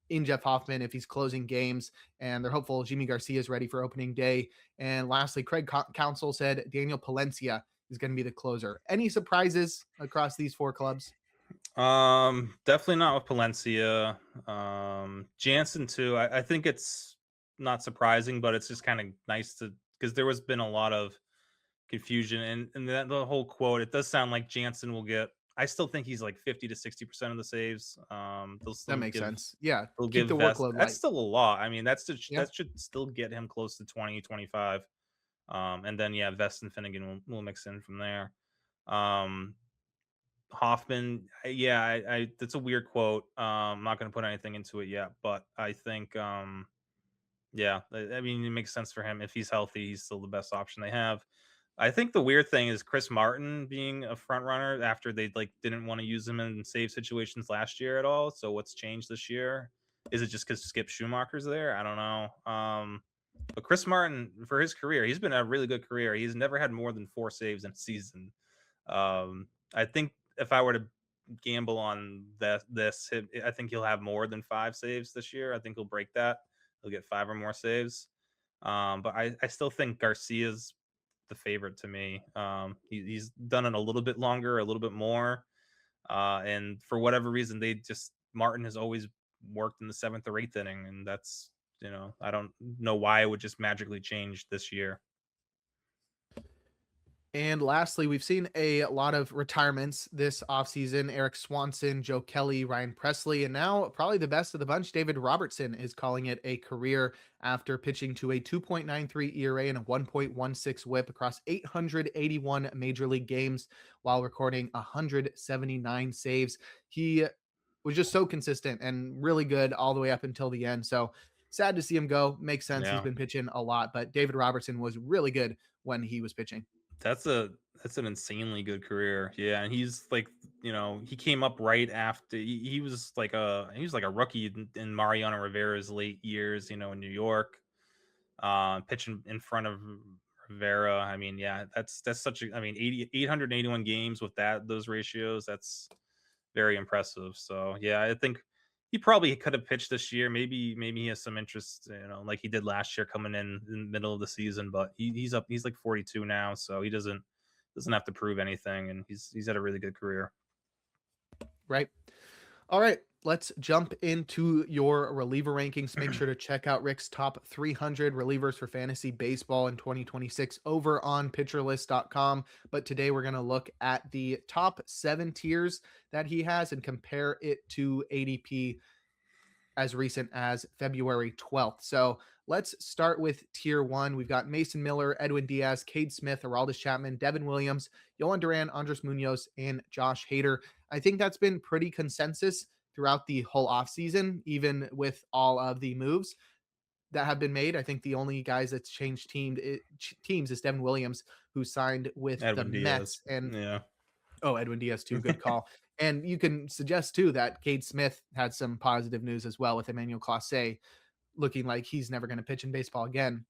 [SPEAKER 1] in Jeff Hoffman if he's closing games, and they're hopeful Jimmy Garcia is ready for opening day. And lastly, Craig Counsell said Daniel Palencia is going to be the closer. Any surprises across these four clubs?
[SPEAKER 2] Definitely not with Palencia. Jansen too. I think it's not surprising, but it's just kind of nice to, because there was been a lot of confusion and that the whole quote. It does sound like Jansen will get. I still think he's like 50 to 60% of the saves. They'll
[SPEAKER 1] That
[SPEAKER 2] still
[SPEAKER 1] makes
[SPEAKER 2] give
[SPEAKER 1] sense. Yeah,
[SPEAKER 2] they'll
[SPEAKER 1] keep
[SPEAKER 2] give
[SPEAKER 1] the
[SPEAKER 2] Vest.
[SPEAKER 1] workload
[SPEAKER 2] That's
[SPEAKER 1] light.
[SPEAKER 2] still a lot. I mean,
[SPEAKER 1] Yeah.
[SPEAKER 2] that should still get him close to 20 25. And then yeah, Vest and Finnegan will mix in from there. Um, Hoffman, yeah, I that's a weird quote. I'm not going to put anything into it yet, but I think, yeah, I mean, it makes sense for him. If he's healthy, he's still the best option they have. I think the weird thing is Chris Martin being a front runner after they like didn't want to use him in save situations last year at all. So what's changed this year? Is it just because Skip Schumacher's there? I don't know. But Chris Martin, for his career, he's been a really good career. He's never had more than 4 saves in a season. I think if I were to gamble on I think he'll have more than 5 saves this year. I think he'll break that. He'll get 5 or more saves. But I still think Garcia's the favorite to me. He's done it a little bit longer, a little bit more. And for whatever reason, they just Martin has always worked in the seventh or eighth inning, and that's I don't know why it would just magically change this year.
[SPEAKER 1] And lastly, we've seen a lot of retirements this offseason. Eric Swanson, Joe Kelly, Ryan Presley, and now probably the best of the bunch, David Robertson is calling it a career after pitching to a 2.93 ERA and a 1.16 whip across 881 major league games while recording 179 saves. He was just so consistent and really good all the way up until the end. So sad to see him go. Makes sense. He's
[SPEAKER 2] Yeah.
[SPEAKER 1] been pitching a lot, but David Robertson was really good when he was pitching.
[SPEAKER 2] That's an insanely good career. Yeah, and he's like, he came up right after he was like a rookie in Mariano Rivera's late years, in New York, pitching in front of Rivera. I mean, yeah, that's such a I mean, 881 games with those ratios. That's very impressive. So, yeah, I think he probably could have pitched this year. Maybe he has some interest, like he did last year coming in the middle of the season, but he's like 42 now, so he doesn't have to prove anything, and he's had a really good career.
[SPEAKER 1] Right. All right, let's jump into your reliever rankings. Make sure to check out Rick's top 300 relievers for fantasy baseball in 2026 over on pitcherlist.com. But today we're going to look at the top 7 tiers that he has and compare it to ADP as recent as February 12th. So let's start with tier one. We've got Mason Miller, Edwin Diaz, Cade Smith, Aroldis Chapman, Devin Williams, Yohan Duran, Andres Munoz, and Josh Hader. I think that's been pretty consensus throughout the whole offseason, even with all of the moves that have been made. I think the only guys that's changed teams is Devin Williams, who signed with the
[SPEAKER 2] Edwin Diaz.
[SPEAKER 1] Mets. And
[SPEAKER 2] Yeah.
[SPEAKER 1] oh, Edwin Diaz too. Good call. And you can suggest too that Cade Smith had some positive news as well with Emmanuel Clase looking like he's never going to pitch in baseball again.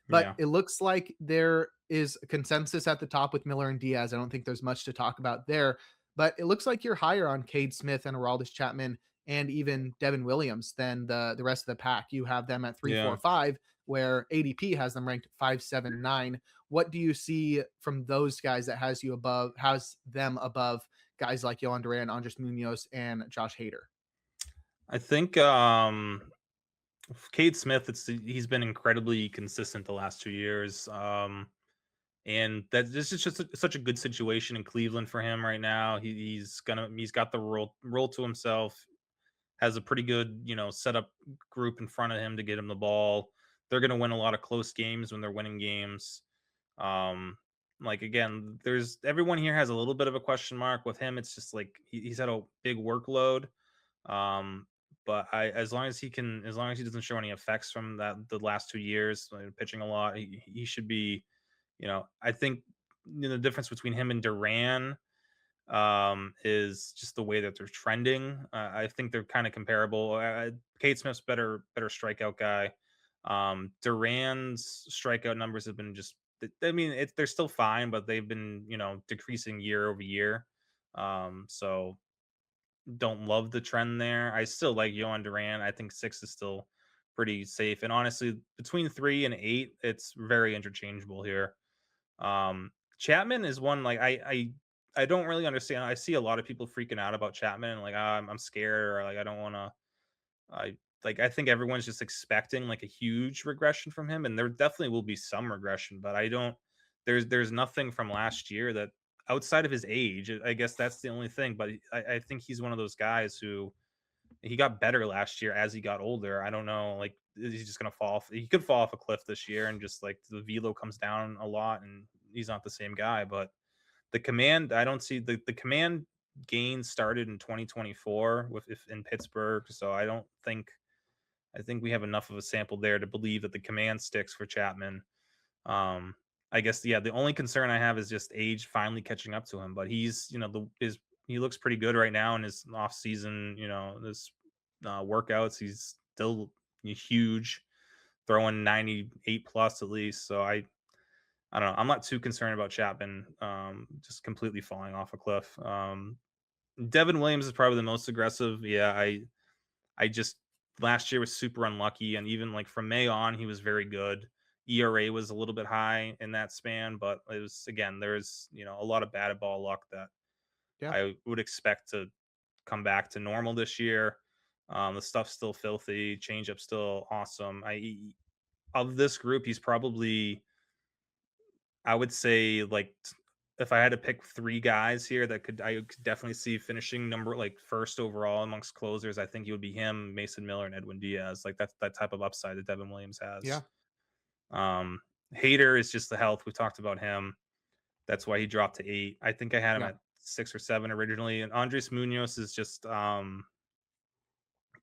[SPEAKER 1] But
[SPEAKER 2] Yeah.
[SPEAKER 1] it looks like there is a consensus at the top with Miller and Diaz. I don't think there's much to talk about there, but it looks like you're higher on Cade Smith and Aroldis Chapman and even Devin Williams than the rest of the pack. You have them at three,
[SPEAKER 2] Yeah.
[SPEAKER 1] four, five, where ADP has them ranked 5, 7, 9. What do you see from those guys that has them above guys like Yohan Duran, Andres Munoz, and Josh Hader?
[SPEAKER 2] I think Cade Smith, he's been incredibly consistent the last 2 years. And that this is just such a good situation in Cleveland for him right now. He's got the role to himself. Has a pretty good, setup group in front of him to get him the ball. They're gonna win a lot of close games when they're winning games. Um, like again, there's everyone here has a little bit of a question mark with him. It's just like he's had a big workload. Um, but as long as he doesn't show any effects from the last 2 years, like, pitching a lot, he should be. I think the difference between him and Duran is just the way that they're trending. I think they're kind of comparable. Kate Smith's better strikeout guy. Duran's strikeout numbers have been just. I mean, they're still fine, but they've been decreasing year over year. So don't love the trend there. I still like Yohan Duran. I think 6 is still pretty safe. And honestly, between 3 and 8, it's very interchangeable here. Chapman is one like I don't really understand. I see a lot of people freaking out about Chapman, like I'm scared or like I don't want to. I think everyone's just expecting like a huge regression from him, and there definitely will be some regression, but I don't. There's nothing from last year that outside of his age. I guess that's the only thing, but I think he's one of those guys who he got better last year as he got older. I don't know, like is he just gonna fall off? He could fall off a cliff this year, and just like the velo comes down a lot, and he's not the same guy. But the command, I don't see the command gain started in 2024 with if in Pittsburgh, so I think we have enough of a sample there to believe that the command sticks for Chapman. Um, I guess yeah, the only concern I have is just age finally catching up to him. But he's he looks pretty good right now in his off season. This workouts. He's still huge, throwing 98 plus at least. So I don't know. I'm not too concerned about Chapman just completely falling off a cliff. Devin Williams is probably the most aggressive. Yeah, I just last year was super unlucky, and even like from May on, he was very good. ERA was a little bit high in that span, but it was again, there's a lot of batted ball luck that
[SPEAKER 1] Yeah.
[SPEAKER 2] I would expect to come back to normal this year. The stuff's still filthy, changeup still awesome. Of this group, he's probably I would say, like, if I had to pick 3 guys here that I could definitely see finishing first overall amongst closers, I think it would be him, Mason Miller, and Edwin Diaz. Like, that's that type of upside that Devin Williams has.
[SPEAKER 1] Yeah,
[SPEAKER 2] Um, Hader is just the health. We talked about him. That's why he dropped to 8. I think I had him
[SPEAKER 1] yeah,
[SPEAKER 2] at 6 or 7 originally, and Andres Munoz is just,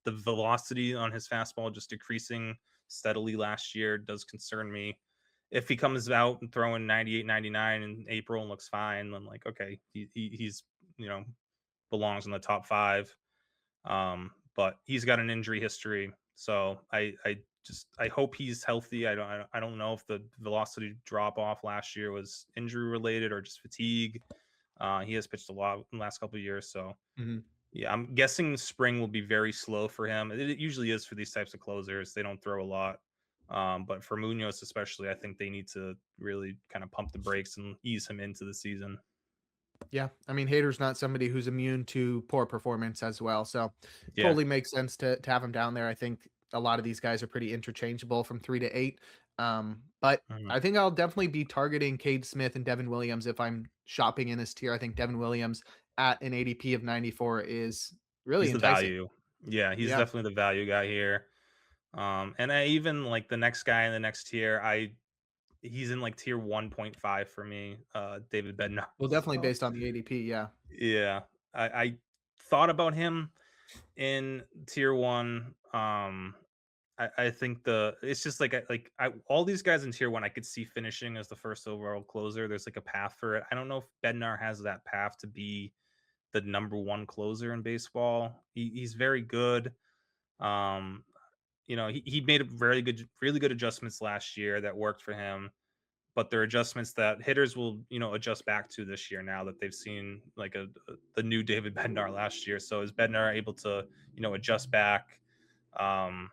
[SPEAKER 2] the velocity on his fastball just decreasing steadily last year does concern me. If he comes out and throwing 98, 99 in April and looks fine, then like, okay, he's, you know, belongs in the top 5. But he's got an injury history. So I hope he's healthy. I don't know if the velocity drop off last year was injury related or just fatigue. He has pitched a lot in the last couple of years, so
[SPEAKER 1] mhm.
[SPEAKER 2] yeah, I'm guessing spring will be very slow for him. It usually is for these types of closers. They don't throw a lot. But for Munoz especially, I think they need to really kind of pump the brakes and ease him into the season.
[SPEAKER 1] Yeah, I mean, Hader's not somebody who's immune to poor performance as well, so
[SPEAKER 2] Yeah.
[SPEAKER 1] totally makes sense to have him down there. I think a lot of these guys are pretty interchangeable from 3 to 8. But
[SPEAKER 2] Mhm.
[SPEAKER 1] I think I'll definitely be targeting Cade Smith and Devin Williams if I'm shopping in this tier. I think Devin Williams at an ADP of 94 is really
[SPEAKER 2] He's the
[SPEAKER 1] enticing.
[SPEAKER 2] value. Yeah, he's
[SPEAKER 1] Yeah,
[SPEAKER 2] definitely the value guy here. And I even like the next guy in the next tier, he's in like tier 1.5 for me, David Bednar.
[SPEAKER 1] well, definitely
[SPEAKER 2] So
[SPEAKER 1] based on the ADP. Yeah,
[SPEAKER 2] yeah. I thought about him in tier one. I think it's just all these guys in tier one I could see finishing as the first overall closer. There's like a path for it. I don't know if Bednar has that path to be the number one closer in baseball. He's very good. Um, he made a really good adjustments last year that worked for him. But they're adjustments that hitters will, adjust back to this year now that they've seen like the new David Bednar last year. So is Bednar able to, adjust back? Um,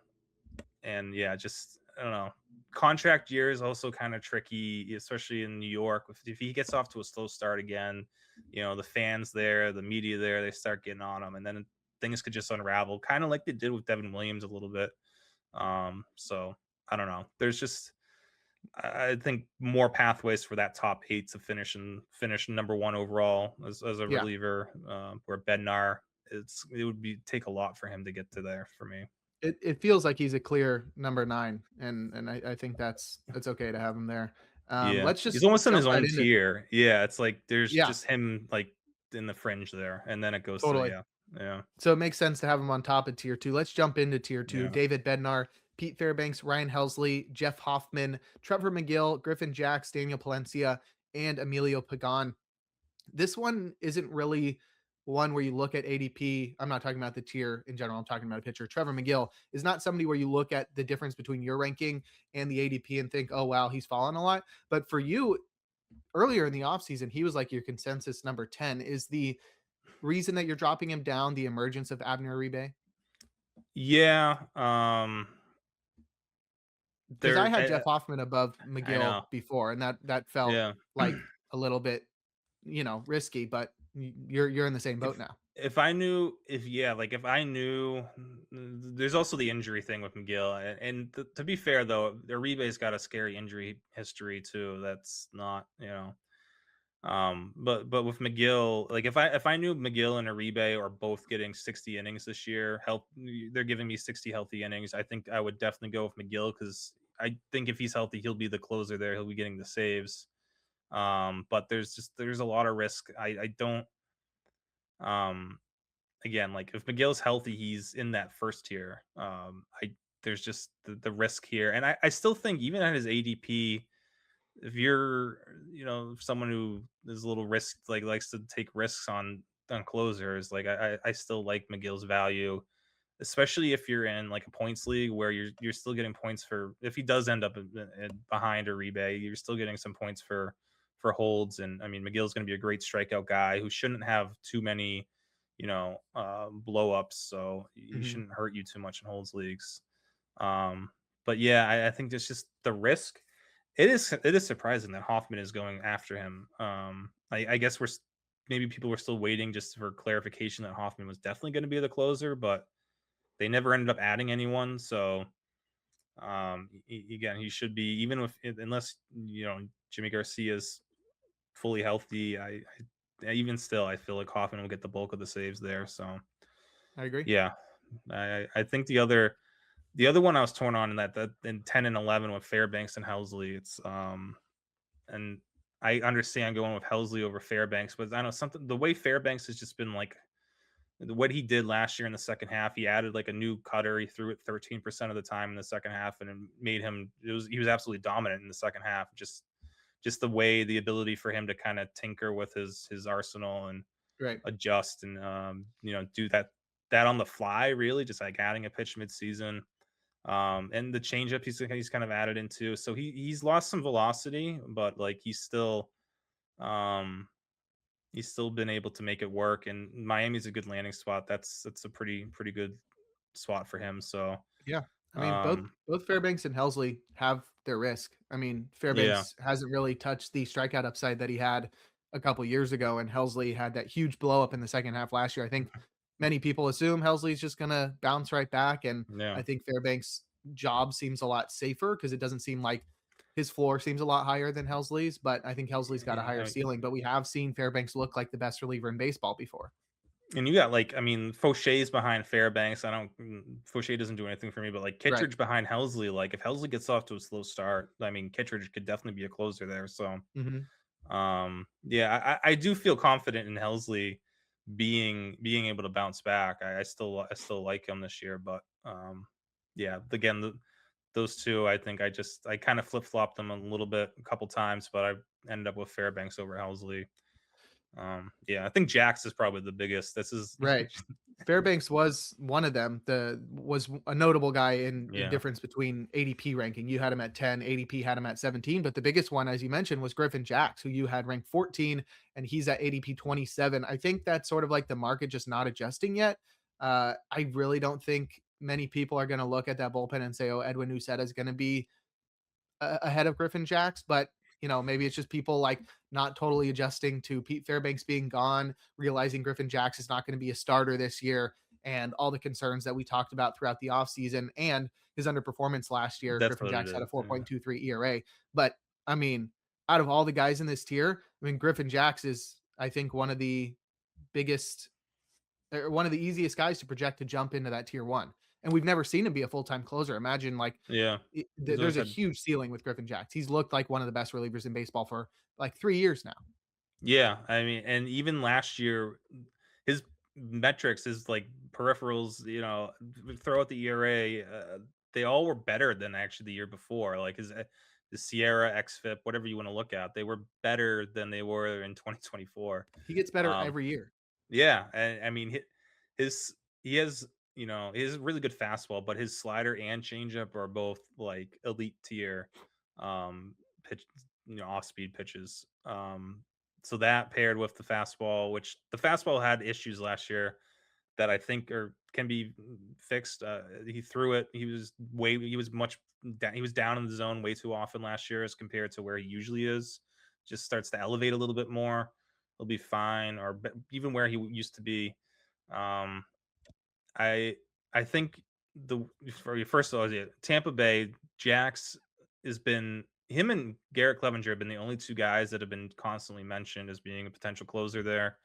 [SPEAKER 2] and yeah, just I don't know. Contract year is also kind of tricky, especially in New York. If he gets off to a slow start again, the fans there, the media there, they start getting on him, and then things could just unravel, kind of like they did with Devin Williams a little bit. So I don't know. There's just I think more pathways for that top 8 to finish number 1 overall as a
[SPEAKER 1] yeah.
[SPEAKER 2] reliever, where Bednar, it would be take a lot for him to get to there for me.
[SPEAKER 1] It feels like he's a clear number 9, and I think that's okay to have him there.
[SPEAKER 2] Yeah,
[SPEAKER 1] Let's
[SPEAKER 2] he's
[SPEAKER 1] just
[SPEAKER 2] almost in his
[SPEAKER 1] jump right
[SPEAKER 2] own
[SPEAKER 1] into
[SPEAKER 2] tier. Yeah, it's like there's
[SPEAKER 1] yeah,
[SPEAKER 2] just him, like, in the fringe there, and then it goes to
[SPEAKER 1] totally.
[SPEAKER 2] yeah, yeah,
[SPEAKER 1] So it makes sense to have him on top of tier 2. Let's jump into tier 2.
[SPEAKER 2] yeah.
[SPEAKER 1] David Bednar, Pete Fairbanks, Ryan Helsley, Jeff Hoffman, Trevor McGill, Griffin Jacks, Daniel Palencia, and Emilio Pagan. This one isn't really one where you look at ADP. I'm not talking about the tier in general. I'm talking about a pitcher. Trevor McGill is not somebody where you look at the difference between your ranking and the ADP and think, oh, wow, he's fallen a lot. But for you, earlier in the offseason, he was like your consensus number 10. Is the reason that you're dropping him down the emergence of Abner Uribe?
[SPEAKER 2] Yeah,
[SPEAKER 1] Because I
[SPEAKER 2] there
[SPEAKER 1] had Jeff Hoffman above
[SPEAKER 2] I
[SPEAKER 1] McGill
[SPEAKER 2] know.
[SPEAKER 1] before, and that felt
[SPEAKER 2] Yeah.
[SPEAKER 1] like a little bit, risky, but you're in the same boat
[SPEAKER 2] If
[SPEAKER 1] now.
[SPEAKER 2] if I knew if yeah, like, if I knew there's also the injury thing with McGill, and to be fair, though, Uribe's got a scary injury history too, that's not, but with McGill, like, if I knew McGill and Uribe are both getting 60 innings this year, they're giving me 60 healthy innings, I think I would definitely go with McGill because I think if he's healthy, he'll be the closer there, he'll be getting the saves. But there's a lot of risk. I don't, um again, like if McGill's healthy, he's in that first tier. I There's just the risk here, and I still think even at his ADP, if you're someone who is a little like likes to take risks on closers, like I still like McGill's value, especially if you're in like a points league where you're still getting points for if he does end up behind Uribe, you're still getting some points for holds. And I mean, McGill's going to be a great strikeout guy who shouldn't have too many, blow ups, so he
[SPEAKER 1] Mhm.
[SPEAKER 2] shouldn't hurt you too much in holds leagues. Um, but yeah, I think it's just the risk. It is surprising that Hoffman is going after him. I guess maybe people were still waiting just for clarification that Hoffman was definitely going to be the closer, but they never ended up adding anyone, so, again, he should be even unless, Jimmy Garcia's fully healthy, even still, I feel like Hoffman will get the bulk of the saves there. So
[SPEAKER 1] I agree.
[SPEAKER 2] yeah, I think the other one I was torn on in that in 10 and 11 with Fairbanks and Helsley. And I understand going with Helsley over Fairbanks, but I know something the way Fairbanks has just been like what he did last year in the second half. He added like a new cutter. He threw it 13% of the time in the second half, and it made him. He was absolutely dominant in the second half. Just the ability for him to kind of tinker with his arsenal and
[SPEAKER 1] Right.
[SPEAKER 2] adjust and do that on the fly. Really, just like adding a pitch midseason. And the changeup he's kind of added into. So he's lost some velocity, but like um he's still been able to make it work. And Miami's a good landing spot. That's a pretty good spot for him. So
[SPEAKER 1] Yeah. I mean, both
[SPEAKER 2] um
[SPEAKER 1] both Fairbanks and Helsley have their risk. I mean,
[SPEAKER 2] yeah.
[SPEAKER 1] Fairbanks hasn't really touched the strikeout upside that he had a couple years ago, and Helsley had that huge blow up in the second half last year. I think many people assume Helsley's just gonna bounce right back, and I
[SPEAKER 2] Yeah.
[SPEAKER 1] think Fairbanks' job seems a lot safer because it doesn't seem like his floor seems a lot higher than Helsley's, but I think Helsley's got a higher
[SPEAKER 2] Yeah.
[SPEAKER 1] ceiling. But we have seen Fairbanks look like the best reliever in baseball before.
[SPEAKER 2] And you got like, I mean, Faucher's behind Fairbanks. Faucher doesn't do anything for me, but like
[SPEAKER 1] Right.
[SPEAKER 2] Kittredge behind Helsley. Like if Helsley gets off to a slow start, I mean, Kittredge could definitely be a closer there. So
[SPEAKER 1] Mhm.
[SPEAKER 2] yeah, I do feel confident in Helsley being able to bounce back. I still like him this year, but yeah, again, those two, I think I kind of flip flopped them a little bit a couple times, but I ended up with Fairbanks over Helsley. Yeah, I think Jax is probably the biggest. This is
[SPEAKER 1] Right. Fairbanks was one of them. The was a notable guy in
[SPEAKER 2] yeah,
[SPEAKER 1] difference between ADP ranking. You had him at 10, ADP had him at 17, but the biggest one, as you mentioned, was Griffin Jax, who you had ranked 14, and he's at ADP 27. I think that's sort of like the market just not adjusting yet. I really don't think many people are going to look at that bullpen and say, "Oh, Edwin Uceta is going to be ahead of Griffin Jacks," but maybe it's just people like not totally adjusting to Pete Fairbanks being gone, realizing Griffin Jacks is not going to be a starter this year, and all the concerns that we talked about throughout the offseason and his underperformance last year.
[SPEAKER 2] that's
[SPEAKER 1] Griffin
[SPEAKER 2] what it
[SPEAKER 1] Jacks had a
[SPEAKER 2] is. Yeah,
[SPEAKER 1] 4.23 ERA. But I mean, out of all the guys in this tier, I mean, Griffin Jacks is, I think, one of the biggest one of the easiest guys to project to jump into that tier one. And we've never seen him be a full time closer. Imagine like
[SPEAKER 2] yeah. He's always
[SPEAKER 1] there's a
[SPEAKER 2] had
[SPEAKER 1] huge ceiling with Griffin Jacks. He's looked like one of the best relievers in baseball for like 3 years now.
[SPEAKER 2] Yeah, I mean, and even last year, his metrics, his like peripherals, throw out the ERA, they all were better than actually the year before. Like the Sierra XFIP, whatever you want to look at, they were better than they were in 2024.
[SPEAKER 1] He gets better
[SPEAKER 2] Um,
[SPEAKER 1] every year.
[SPEAKER 2] yeah, and I mean, his he has he has a really good fastball, but his slider and changeup are both like elite tier pitch, off speed pitches. So that paired with the fastball, which the fastball had issues last year that I think can be fixed. He threw it. He was he was down in the zone way too often last year as compared to where he usually is. Just starts to elevate a little bit more. He'll be fine, or even where he used to be. Um, I I think first of all, yeah, Tampa Bay Jax has been him and Garrett Clevenger have been the only two guys that have been constantly mentioned as being a potential closer there.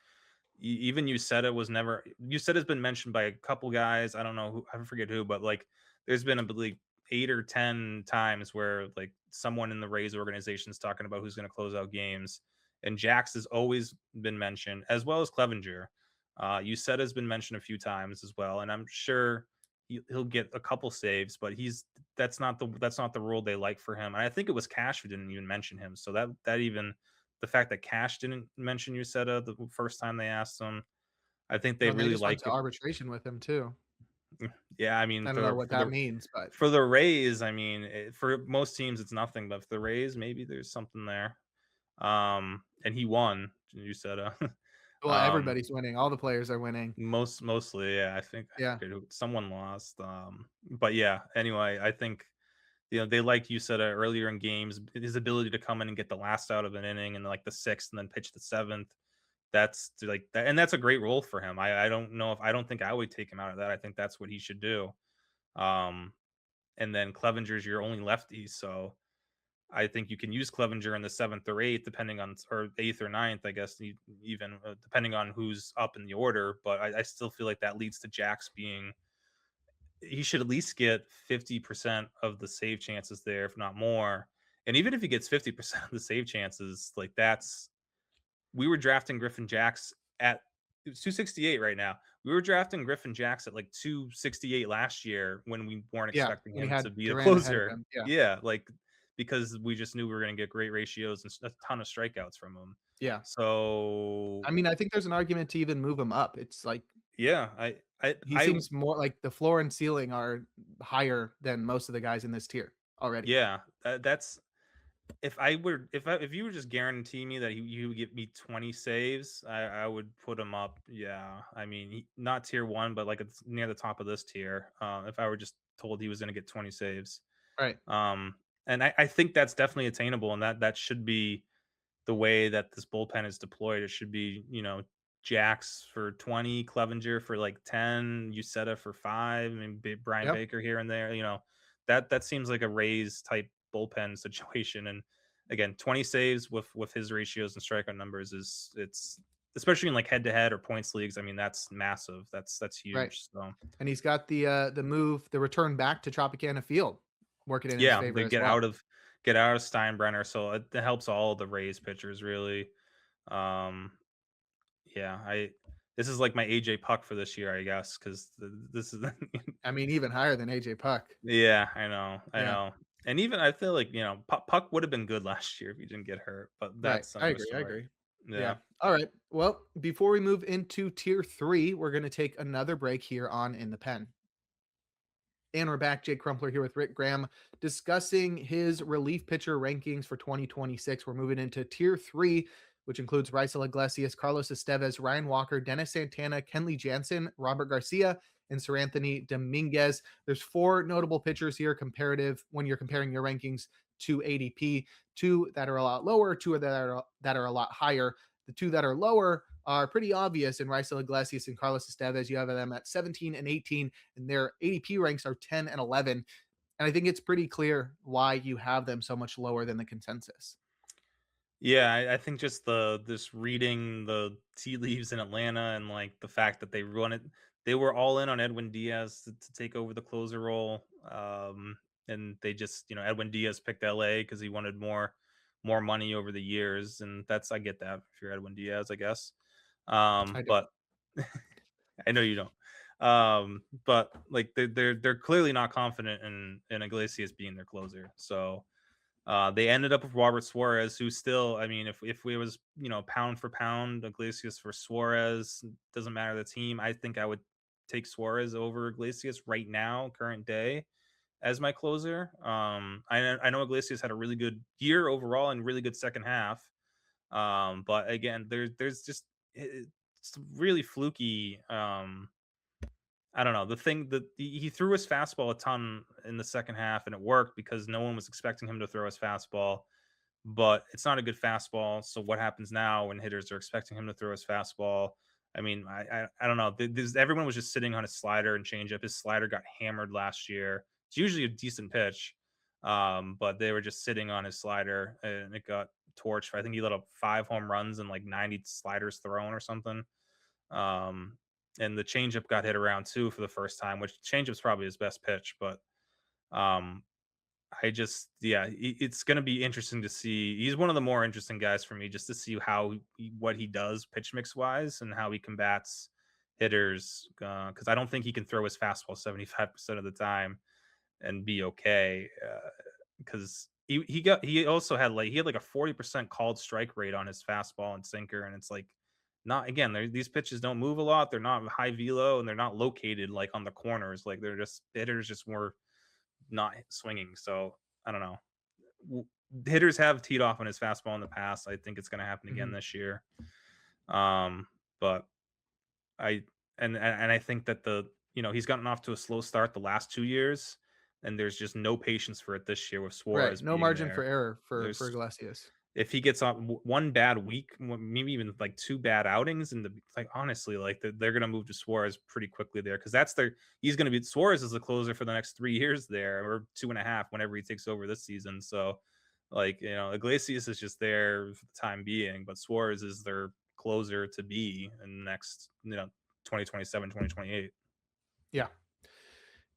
[SPEAKER 2] Even you said has been mentioned by a couple guys. I don't know who, I forget who, but like there's been like 8 or 10 times where like someone in the Rays organization is talking about who's going to close out games, and Jax has always been mentioned as well as Clevenger. You said has been mentioned a few times as well, and I'm sure he'll get a couple saves, but that's not the rule they like for him. And I think it was Cash who didn't even mention him. So that even the fact that Cash didn't mention Uceta the first time they asked him, I think they
[SPEAKER 1] When they
[SPEAKER 2] really
[SPEAKER 1] just went
[SPEAKER 2] like
[SPEAKER 1] to
[SPEAKER 2] it.
[SPEAKER 1] arbitration with him too.
[SPEAKER 2] Yeah, I mean
[SPEAKER 1] I don't know what that means, but
[SPEAKER 2] for the Rays, I mean for most teams it's nothing, but for the Rays, maybe there's something there. And he won Uceta.
[SPEAKER 1] well,
[SPEAKER 2] um,
[SPEAKER 1] everybody's winning. All the players are winning.
[SPEAKER 2] mostly, yeah. I
[SPEAKER 1] Yeah.
[SPEAKER 2] forget who someone lost. But yeah. Anyway, I think they liked Uceta earlier in games. His ability to come in and get the last out of an inning and like the sixth, and then pitch the seventh. That's like that, and that's a great role for him. I don't know if I don't think I would take him out of that. I think that's what he should do. Um, and then Clevenger's your only lefty, so I think you can use Clevenger in the 7th or 8th, depending on, or 8th or ninth, I guess, even depending on who's up in the order. But I still feel like that leads to Jax being, he should at least get 50% of the save chances there, if not more. And even if he gets 50% of the save chances, like that's, we were drafting Griffin Jacks at, it's 268 right now. We were drafting Griffin Jacks at like 268 last year when we weren't
[SPEAKER 1] Yeah,
[SPEAKER 2] expecting
[SPEAKER 1] when he
[SPEAKER 2] him
[SPEAKER 1] had
[SPEAKER 2] to be a
[SPEAKER 1] Duran ahead of
[SPEAKER 2] closer.
[SPEAKER 1] him. Yeah,
[SPEAKER 2] Yeah, like because we just knew we were going to get great ratios and a ton of strikeouts from him.
[SPEAKER 1] yeah.
[SPEAKER 2] So
[SPEAKER 1] I mean, I think there's an argument to even move him up. It's like
[SPEAKER 2] yeah,
[SPEAKER 1] he seems more like the floor and ceiling are higher than most of the guys in this tier already.
[SPEAKER 2] yeah, that's, if I were, if you were just guarantee me that you would get me 20 saves, I would put him up. Yeah, I mean, not tier one, but like it's near the top of this tier. If I were just told he was going to get 20 saves,
[SPEAKER 1] Right.
[SPEAKER 2] um, and I think that's definitely attainable, and that should be the way that this bullpen is deployed. It should be, Jax for 20, Clevenger for like 10, Uceta for 5, I mean, Brian
[SPEAKER 1] Yep.
[SPEAKER 2] Baker here and there. That seems like a Rays type bullpen situation. And again, 20 saves with his ratios and strikeout numbers is, it's, especially in like head to head or points leagues. I mean, that's massive. That's
[SPEAKER 1] Right.
[SPEAKER 2] huge. So
[SPEAKER 1] And he's got the return back to Tropicana Field working in his
[SPEAKER 2] yeah,
[SPEAKER 1] favor
[SPEAKER 2] they
[SPEAKER 1] as well.
[SPEAKER 2] get out of Steinbrenner, so it helps all the Rays pitchers really. Um, Yeah, I this is like my AJ Puck for this year, I guess, because this is
[SPEAKER 1] I mean, even higher than AJ Puck.
[SPEAKER 2] yeah, I
[SPEAKER 1] Yeah.
[SPEAKER 2] know, and even I feel like Puck would have been good last year if he didn't get hurt, but
[SPEAKER 1] Right.
[SPEAKER 2] that's
[SPEAKER 1] I
[SPEAKER 2] another
[SPEAKER 1] agree. I
[SPEAKER 2] story.
[SPEAKER 1] agree. Yeah.
[SPEAKER 2] Yeah,
[SPEAKER 1] All right. Well, before we move into tier 3, we're going to take another break here on In the Pen. And we're back. Jake Crumpler here with Rick Graham discussing his relief pitcher rankings for 2026. We're moving into tier 3, which includes Raisel Iglesias, Carlos Estevez, Ryan Walker, Dennis Santana, Kenley Jansen, Robert Garcia, and Sir Anthony Dominguez. There's 4 notable pitchers here comparative when you're comparing your rankings to ADP. 2 that are a lot lower, 2 that are a lot higher. The 2 that are lower are pretty obvious in Raisel Iglesias and Carlos Estevez. You have them at 17 and 18, and their ADP ranks are 10 and 11. And I think it's pretty clear why you have them so much lower than the consensus.
[SPEAKER 2] yeah, I think just this reading the tea leaves in Atlanta and like the fact that they were all in on Edwin Diaz to take over the closer role, and they just, Edwin Diaz picked LA because he wanted more money over the years, and that's, I get that if you're Edwin Diaz, I guess.
[SPEAKER 1] I don't.
[SPEAKER 2] But I know you don't. But like they're clearly not confident in Iglesias being their closer. So they ended up with Robert Suarez, who still, I mean, if we was, pound for pound, Iglesias for Suarez, doesn't matter the team. I think I would take Suarez over Iglesias right now, current day, as my closer. I know Iglesias had a really good year overall and really good second half. But again, there's just it's really fluky. I don't know. The thing that he threw his fastball a ton in the second half, and it worked because no one was expecting him to throw his fastball. But it's not a good fastball. So what happens now when hitters are expecting him to throw his fastball? I mean, I don't know. Everyone was just sitting on his slider and changeup. His slider got hammered last year. It's usually a decent pitch, but they were just sitting on his slider and it got torched. I think he let up 5 home runs and like 90 sliders thrown or something. Um, and the changeup got hit around too for the first time, which changeup's probably his best pitch. But um, I just, yeah, it's going to be interesting to see. He's one of the more interesting guys for me, just to see what he does pitch mix wise and how he combats hitters. Because I don't think he can throw his fastball 75% of the time and be okay. Because he also had like a 40% called strike rate on his fastball and sinker, and it's like, not again. These pitches don't move a lot. They're not high velo, and they're not located like on the corners. Like they're just hitters just were not swinging. So I don't know. W- Hitters have teed off on his fastball in the past. I think it's going to happen again
[SPEAKER 1] Mhm.
[SPEAKER 2] this year. But I and I think that he's gotten off to a slow start the last 2 years, and there's just no patience for it this year with
[SPEAKER 1] Right.
[SPEAKER 2] Suarez
[SPEAKER 1] No
[SPEAKER 2] being
[SPEAKER 1] margin for
[SPEAKER 2] there.
[SPEAKER 1] error for
[SPEAKER 2] There's
[SPEAKER 1] Iglesias.
[SPEAKER 2] if he gets on one bad week, maybe even like 2 bad outings, and like honestly, like they're going to move to Suarez pretty quickly there because he's going to be Suarez is the closer for the next 3 years there or 2.5 whenever he takes over this season. So Like, Iglesias is just there for the time being, but Suarez is their closer to be in the next, 2027, 2028.
[SPEAKER 1] Yeah.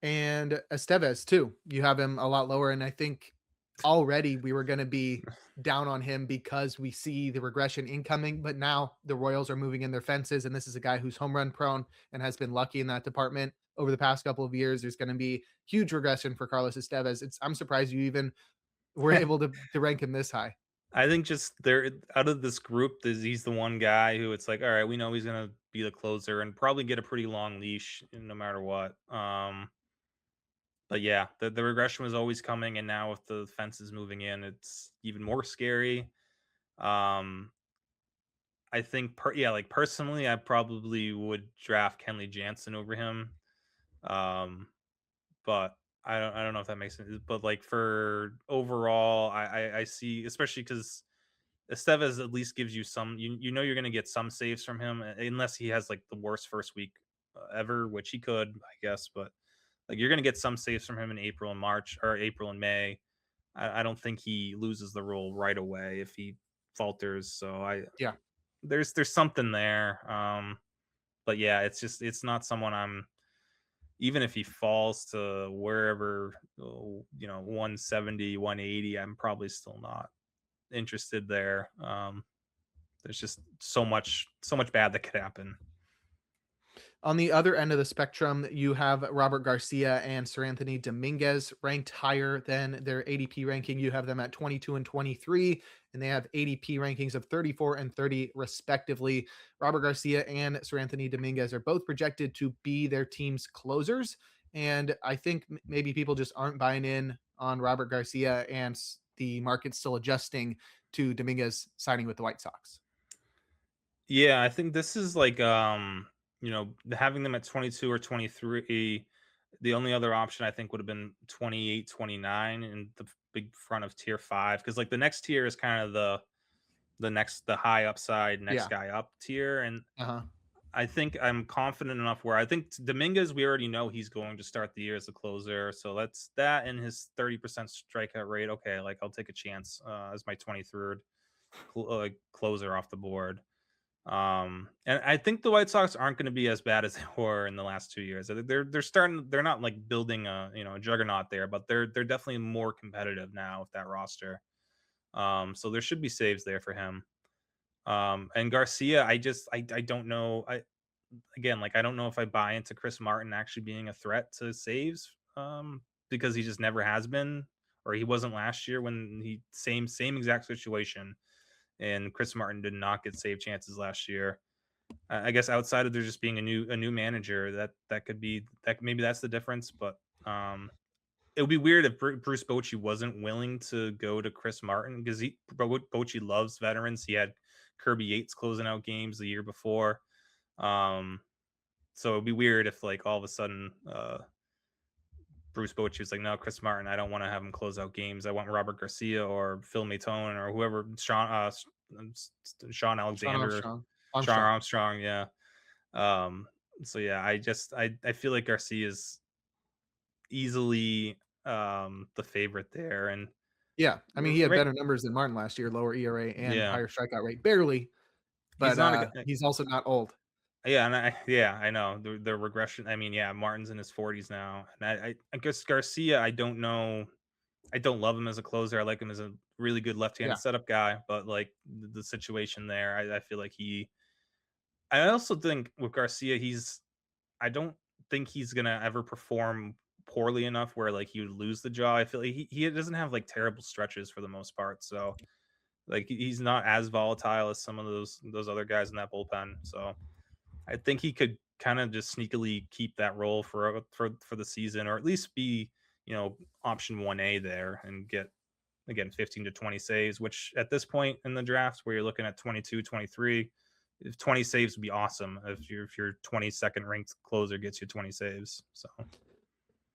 [SPEAKER 1] And Estevez too. You have him a lot lower, and I think already we were going to be down on him because we see the regression incoming. But now the Royals are moving in their fences, and this is a guy who's home run prone and has been lucky in that department over the past couple of years. There's going to be huge regression for Carlos Estevez. I'm surprised you even were able to rank him this high.
[SPEAKER 2] I think just there out of this group, he's the one guy who it's like, all right, we know he's gonna be the closer and probably get a pretty long leash no matter what. But yeah, the regression was always coming, and now with the fences moving in, it's even more scary. Um, I think, yeah, like personally, I probably would draft Kenley Jansen over him. Um, but I don't know if that makes sense. But like for overall, I see, especially because Estevez at least gives you some. You know you're going to get some saves from him, unless he has like the worst first week ever, which he could, I guess. But like you're going to get some saves from him in April and March or April and May. I don't think he loses the role right away if he falters. So
[SPEAKER 1] Yeah.
[SPEAKER 2] there's something there. But yeah, it's not someone I'm, even if he falls to wherever, 170, 180, I'm probably still not interested there. There's just so much bad that could happen.
[SPEAKER 1] On the other end of the spectrum, you have Robert Garcia and Sir Anthony Dominguez ranked higher than their ADP ranking. You have them at 22 and 23, and they have ADP rankings of 34 and 30, respectively. Robert Garcia and Sir Anthony Dominguez are both projected to be their team's closers. And I think maybe people just aren't buying in on Robert Garcia, and the market's still adjusting to Dominguez signing with the White Sox.
[SPEAKER 2] Yeah, I think this is like, having them at 22 or 23. The only other option I think would have been 28, 29 in the big front of tier 5, because like the next tier is kind of the high upside next
[SPEAKER 1] Yeah.
[SPEAKER 2] guy up tier. And
[SPEAKER 1] Uh huh.
[SPEAKER 2] I think I'm confident enough where I think Dominguez, we already know he's going to start the year as a closer. So that's that, and his 30% strikeout rate. Okay, like I'll take a chance as my 23rd closer off the board. And I think the White Sox aren't going to be as bad as they were in the last 2 years. They're starting. They're not like building a juggernaut there, but they're definitely more competitive now with that roster. So there should be saves there for him. And Garcia, I don't know. Again, like I don't know if I buy into Chris Martin actually being a threat to saves, because he just never has been, or he wasn't last year when he same exact situation, and Chris Martin did not get save chances last year. I guess outside of there just being a new manager, that could be that, maybe that's the difference. But it would be weird if Bruce Bochy wasn't willing to go to Chris Martin, because Bochy loves veterans. He had Kirby Yates closing out games the year before. Um, so it'd be weird if like all of a sudden Bruce Bochy was like, no, Chris Martin, I don't want to have him close out games. I want Robert Garcia or Phil Maton or whoever, Sean
[SPEAKER 1] Sean
[SPEAKER 2] Alexander,
[SPEAKER 1] Armstrong.
[SPEAKER 2] Sean
[SPEAKER 1] Armstrong.
[SPEAKER 2] Armstrong. Yeah. So yeah, I feel like Garcia is easily the favorite there. And
[SPEAKER 1] Yeah, I mean, he had
[SPEAKER 2] right,
[SPEAKER 1] better numbers than Martin last year, lower ERA and
[SPEAKER 2] yeah,
[SPEAKER 1] higher strikeout rate, barely,
[SPEAKER 2] he's
[SPEAKER 1] but
[SPEAKER 2] not a
[SPEAKER 1] he's also not old.
[SPEAKER 2] yeah, and I know the regression. I mean, yeah, Martin's in his 40s now, and I guess Garcia, I don't know. I don't love him as a closer. I like him as a really good left-handed
[SPEAKER 1] Yeah,
[SPEAKER 2] setup guy, but like the situation there, I feel like I also think with Garcia, I don't think he's gonna ever perform poorly enough where like he would lose the jaw. I feel like he doesn't have like terrible stretches for the most part. So like he's not as volatile as some of those other guys in that bullpen. So I think he could kind of just sneakily keep that role for the season, or at least be, option 1A there and get, again, 15 to 20 saves, which at this point in the draft where you're looking at 22, 23, if 20 saves would be awesome if your 22nd ranked closer gets you 20 saves. So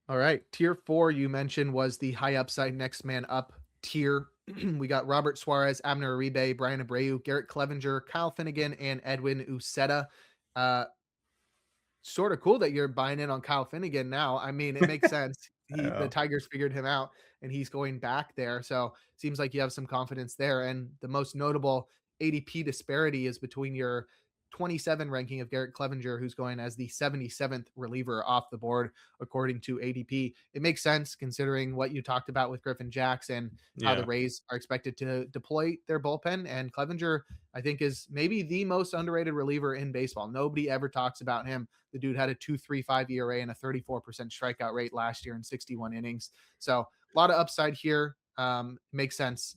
[SPEAKER 1] all right. Tier 4 you mentioned was the high upside next man up tier. We got Robert Suarez, Abner Uribe, Brian Abreu, Garrett Clevenger, Kyle Finnegan, and Edwin Uceta. Uh, Sort of cool that you're buying in on Kyle Finnegan now. I mean, it makes sense. The
[SPEAKER 2] uh,
[SPEAKER 1] Tigers figured him out. and he's going back there. So seems like you have some confidence there. And the most notable ADP disparity is between your 27 ranking of Garrett Clevenger, who's going as the 77th reliever off the board, according to ADP. It makes sense considering what you talked about with Griffin Jackson, how the
[SPEAKER 2] Yeah.
[SPEAKER 1] Rays are expected to deploy their bullpen. And Clevenger, I think, is maybe the most underrated reliever in baseball. Nobody ever talks about him. The dude had a 2.35 ERA and a 34% strikeout rate last year in 61 innings. So a lot of upside here. Makes sense.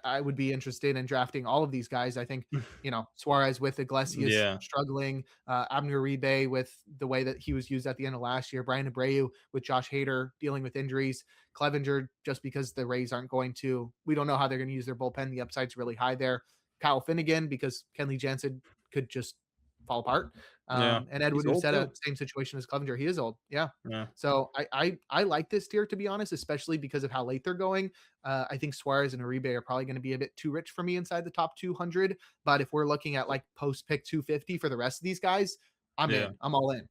[SPEAKER 1] I would be interested in drafting all of these guys. I think, Suarez with Iglesias
[SPEAKER 2] Yeah.
[SPEAKER 1] struggling, Abner Uribe with the way that he was used at the end of last year, Brian Abreu with Josh Hader dealing with injuries, Clevenger, just because the Rays aren't going to, we don't know how they're going to use their bullpen. The upside's really high there. Kyle Finnegan, because Kenley Jansen could just fall apart.
[SPEAKER 2] Yeah.
[SPEAKER 1] And
[SPEAKER 2] He's
[SPEAKER 1] Edwin
[SPEAKER 2] old
[SPEAKER 1] Uceta,
[SPEAKER 2] too.
[SPEAKER 1] same situation as Clevenger. He is old. Yeah.
[SPEAKER 2] Yeah.
[SPEAKER 1] So I like this tier, to be honest, especially because of how late they're going. I think Suarez and Uribe are probably going to be a bit too rich for me inside the top 200. But if we're looking at like post pick 250 for the rest of these guys, I'm
[SPEAKER 2] Yeah.
[SPEAKER 1] in. I'm all in.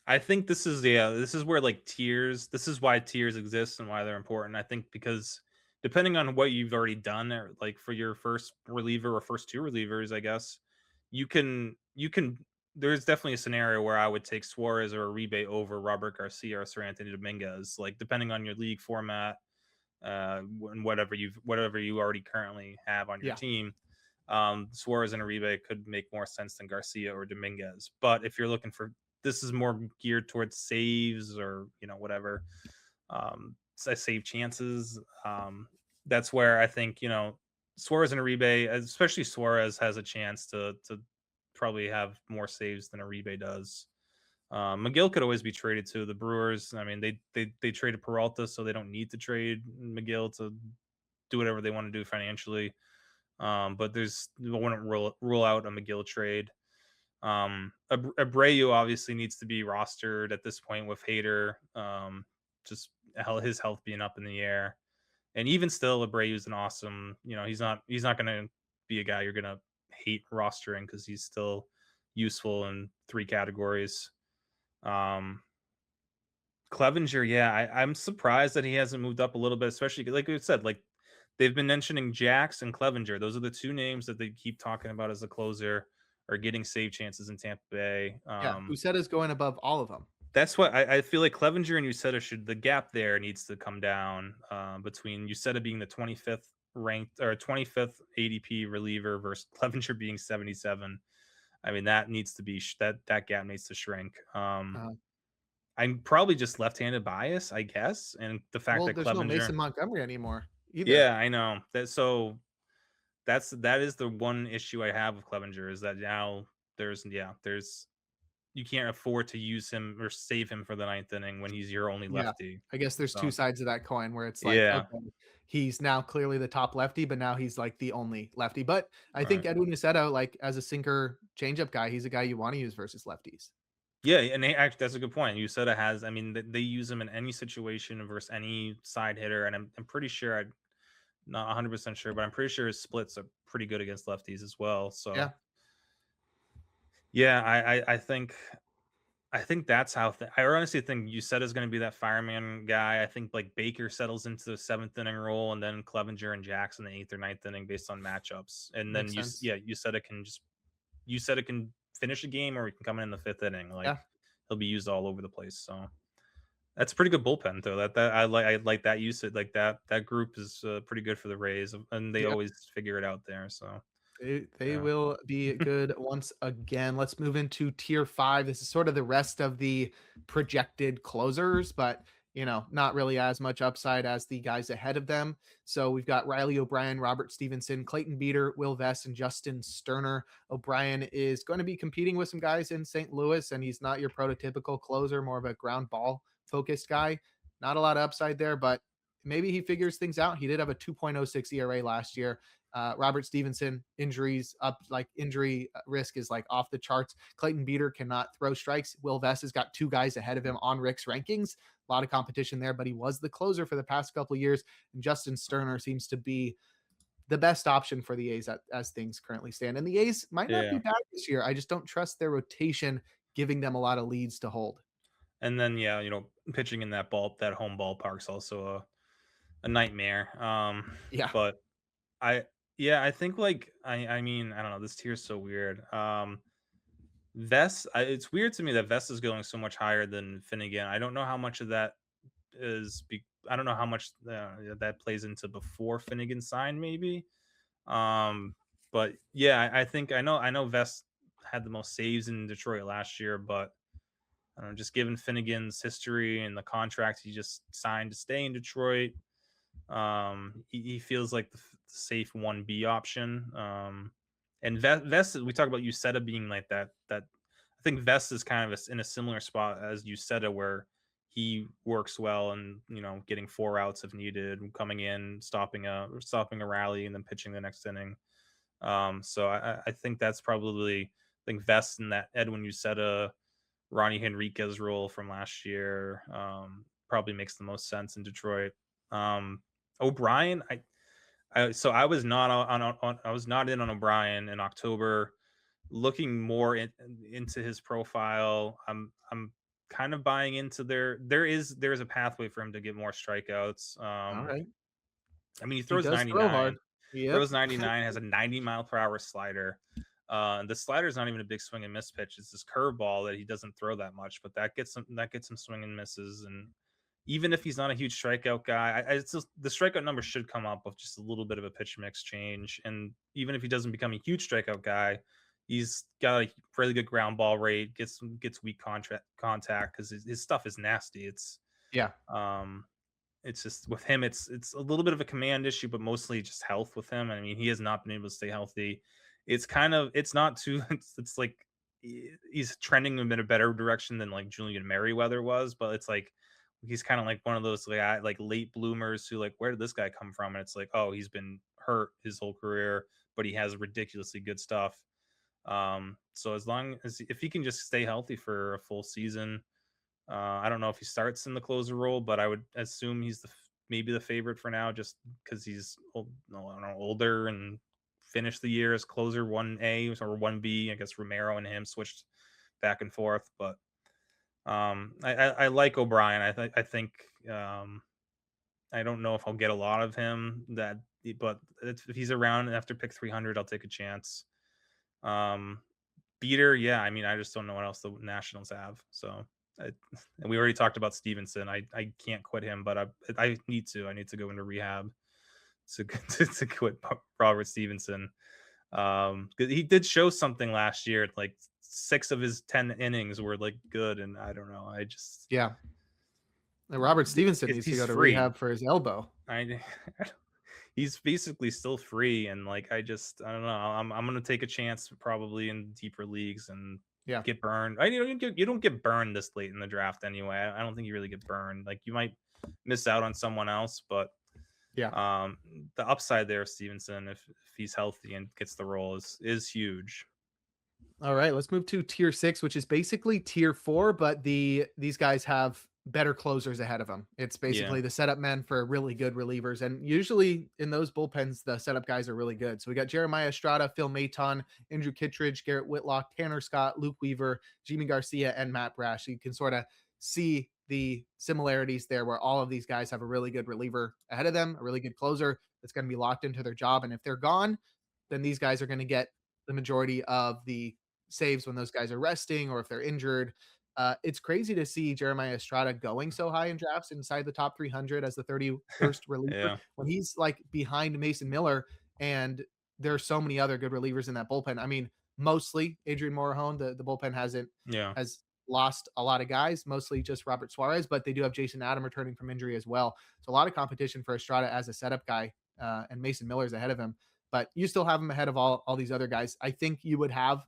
[SPEAKER 2] I think this is yeah, this is where like tiers. This is why tiers exist and why they're important. I think because depending on what you've already done, or like for your first reliever or first two relievers, I guess you can. There's definitely a scenario where I would take Suarez or Uribe over Robert Garcia or Sir Anthony Dominguez, like depending on your league format, and whatever you already currently have on your
[SPEAKER 1] Yeah.
[SPEAKER 2] team. Suarez and Uribe could make more sense than Garcia or Dominguez. But if you're looking for this is more geared towards saves or whatever, save chances. That's where I think Suarez and Uribe, especially Suarez, has a chance to probably have more saves than Uribe does. McGill could always be traded to the Brewers. I mean, they traded Peralta, so they don't need to trade McGill to do whatever they want to do financially. But I wouldn't rule out a McGill trade. Abreu obviously needs to be rostered at this point with Hader, just his health being up in the air. And even still, Abreu is an awesome. He's not going to be a guy you're going to hate rostering because he's still useful in three categories. Um, Clevenger, yeah, I'm surprised that he hasn't moved up a little bit, especially like we said, like they've been mentioning Jax and Clevenger. Those are the two names that they keep talking about as a closer or getting save chances in Tampa Bay.
[SPEAKER 1] Yeah. Ucetta's going above all of them.
[SPEAKER 2] That's what I feel like Clevenger and Uceta should the gap there needs to come down between Uceta being the 25th ranked or 25th ADP reliever versus Clevenger being 77. I mean that needs to be that gap needs to shrink.
[SPEAKER 1] Uh,
[SPEAKER 2] I'm probably just left-handed bias, I guess, and the fact
[SPEAKER 1] well,
[SPEAKER 2] that
[SPEAKER 1] there's no Mason
[SPEAKER 2] Clevenger.
[SPEAKER 1] Montgomery anymore either.
[SPEAKER 2] Yeah, I know. That is the one issue I have with Clevenger is that now there's you can't afford to use him or save him for the ninth inning when he's your only
[SPEAKER 1] Yeah.
[SPEAKER 2] lefty.
[SPEAKER 1] I guess there's two
[SPEAKER 2] So,
[SPEAKER 1] sides of that coin where it's like,
[SPEAKER 2] yeah,
[SPEAKER 1] okay, he's now clearly the top lefty, but now he's like the only lefty. But I think
[SPEAKER 2] right.
[SPEAKER 1] Edwin Uceta, like as a sinker changeup guy, he's a guy you want to use versus lefties.
[SPEAKER 2] Yeah, and actually that's a good point. Uceta has I mean, they use him in any situation versus any side hitter, and I'm pretty sure I'm not 100% sure, but I'm pretty sure his splits are pretty good against lefties as well. So,
[SPEAKER 1] Yeah.
[SPEAKER 2] yeah, I think that's how I honestly think you said is going to be that fireman guy. I think like Baker settles into the seventh inning role, and then Clevenger and Jackson the eighth or ninth inning based on matchups. And then
[SPEAKER 1] Makes sense.
[SPEAKER 2] you said it can finish a game, or he can come in the fifth inning.
[SPEAKER 1] Yeah.
[SPEAKER 2] Like he'll be used all over the place. So that's a pretty good bullpen though. That I like that usage. Like that group is pretty good for the Rays, and they
[SPEAKER 1] Yeah.
[SPEAKER 2] always figure it out there. So
[SPEAKER 1] They
[SPEAKER 2] yeah,
[SPEAKER 1] will be good once again. Let's move into tier 5. This is sort of the rest of the projected closers, but not really as much upside as the guys ahead of them. So we've got Riley O'Brien, Robert Stevenson, Clayton Beater, Will Vest, and Justin Sterner. O'Brien is going to be competing with some guys in St. Louis, and he's not your prototypical closer, more of a ground ball focused guy. Not a lot of upside there, but maybe he figures things out. He did have a 2.06 ERA last year. Robert Stevenson injuries up, like injury risk is like off the charts. Clayton Beater cannot throw strikes. Will Vest has got two guys ahead of him on Rick's rankings. A lot of competition there, but he was the closer for the past couple of years. And Justin Sterner seems to be the best option for the A's as things currently stand. And the A's might not be
[SPEAKER 2] yeah.
[SPEAKER 1] bad this year. I just don't trust their rotation giving them a lot of leads to hold.
[SPEAKER 2] And then yeah, pitching in that home ballpark's also a nightmare.
[SPEAKER 1] Yeah.
[SPEAKER 2] But I yeah, I think like I mean, I don't know, this tier is so weird. It's weird to me that Vest is going so much higher than Finnegan. I don't know how much of that I don't know how much that plays into before Finnegan signed, maybe. Um, but yeah, I think I know Vest had the most saves in Detroit last year, but I don't know, just given Finnegan's history and the contract he just signed to stay in Detroit, he feels like the safe 1B option. And Vest, we talk about Uceta being like that. I think Vest is kind of in a similar spot as Uceta, where he works well and getting four outs if needed, coming in, stopping a rally, and then pitching the next inning. So I think that's probably I think Vest in that Edwin Uceta, Ronnie Henriquez role from last year probably makes the most sense in Detroit. O'Brien, so I was not I was not in on O'Brien in October. Looking more into his profile, I'm kind of buying into there's a pathway for him to get more strikeouts.
[SPEAKER 1] All right.
[SPEAKER 2] I mean, he
[SPEAKER 1] He
[SPEAKER 2] throws
[SPEAKER 1] does throw hard.
[SPEAKER 2] 99,
[SPEAKER 1] Yep.
[SPEAKER 2] has a 90-mile-per-hour slider. The slider is not even a big swing and miss pitch. It's this curveball that he doesn't throw that much, but that gets him swing and misses. And even if he's not a huge strikeout guy, it's just, the strikeout number should come up with just a little bit of a pitch mix change. And even if he doesn't become a huge strikeout guy, he's got a really good ground ball rate, gets weak contact because his stuff is nasty.
[SPEAKER 1] Yeah.
[SPEAKER 2] Um, it's just with him, it's a little bit of a command issue, but mostly just health with him. I mean, he has not been able to stay healthy. It's not too it's like he's trending in a better direction than like Julian Merriweather was, but it's like he's kind of like one of those like late bloomers who, like, where did this guy come from? And it's like, oh, he's been hurt his whole career, but he has ridiculously good stuff. So as long as if he can just stay healthy for a full season, I don't know if he starts in the closer role, but I would assume he's maybe the favorite for now, just because he's no, I don't know, older and finished the year as closer 1A or 1B. I guess Romero and him switched back and forth, but I like O'Brien. I think I don't know if I'll get a lot of him but if he's around after pick 300, I'll take a chance. Um, Beater, yeah. I mean, I just don't know what else the Nationals have. So, I, and we already talked about Stevenson. I can't quit him, but I need to. I need to go into rehab to quit Robert Stevenson. 'Cause he did show something last year. Like 6 of his 10 innings were like good, and I don't know. I just
[SPEAKER 1] Yeah. Robert Stevenson needs to
[SPEAKER 2] he's
[SPEAKER 1] go to
[SPEAKER 2] free.
[SPEAKER 1] rehab for his elbow.
[SPEAKER 2] I he's basically still free, and like I don't know. I'm gonna take a chance probably in deeper leagues and
[SPEAKER 1] Yeah.
[SPEAKER 2] get burned. I you don't get burned this late in the draft anyway. I don't think you really get burned. Like, you might miss out on someone else, but
[SPEAKER 1] Yeah.
[SPEAKER 2] um, the upside there, Stevenson, if he's healthy and gets the role, is huge.
[SPEAKER 1] All right, let's move to tier 6, which is basically tier 4, but these guys have better closers ahead of them. It's
[SPEAKER 2] Yeah,
[SPEAKER 1] basically the setup men for really good relievers, and usually in those bullpens, the setup guys are really good. So we got Jeremiah Estrada, Phil Maton, Andrew Kittredge, Garrett Whitlock, Tanner Scott, Luke Weaver, Jimmy Garcia, and Matt Brash. So you can sort of see the similarities there, where all of these guys have a really good reliever ahead of them, a really good closer that's going to be locked into their job. And if they're gone, then these guys are going to get the majority of the saves when those guys are resting or if they're injured. It's crazy to see Jeremiah Estrada going so high in drafts inside the top 300 as the 31st reliever
[SPEAKER 2] yeah,
[SPEAKER 1] when he's like behind Mason Miller, and there's so many other good relievers in that bullpen. I mean, mostly Adrian Morejon. The bullpen
[SPEAKER 2] yeah.
[SPEAKER 1] has lost a lot of guys, mostly just Robert Suarez, but they do have Jason Adam returning from injury as well. So a lot of competition for Estrada as a setup guy, and Mason Miller's ahead of him. But you still have him ahead of all these other guys. I think you would have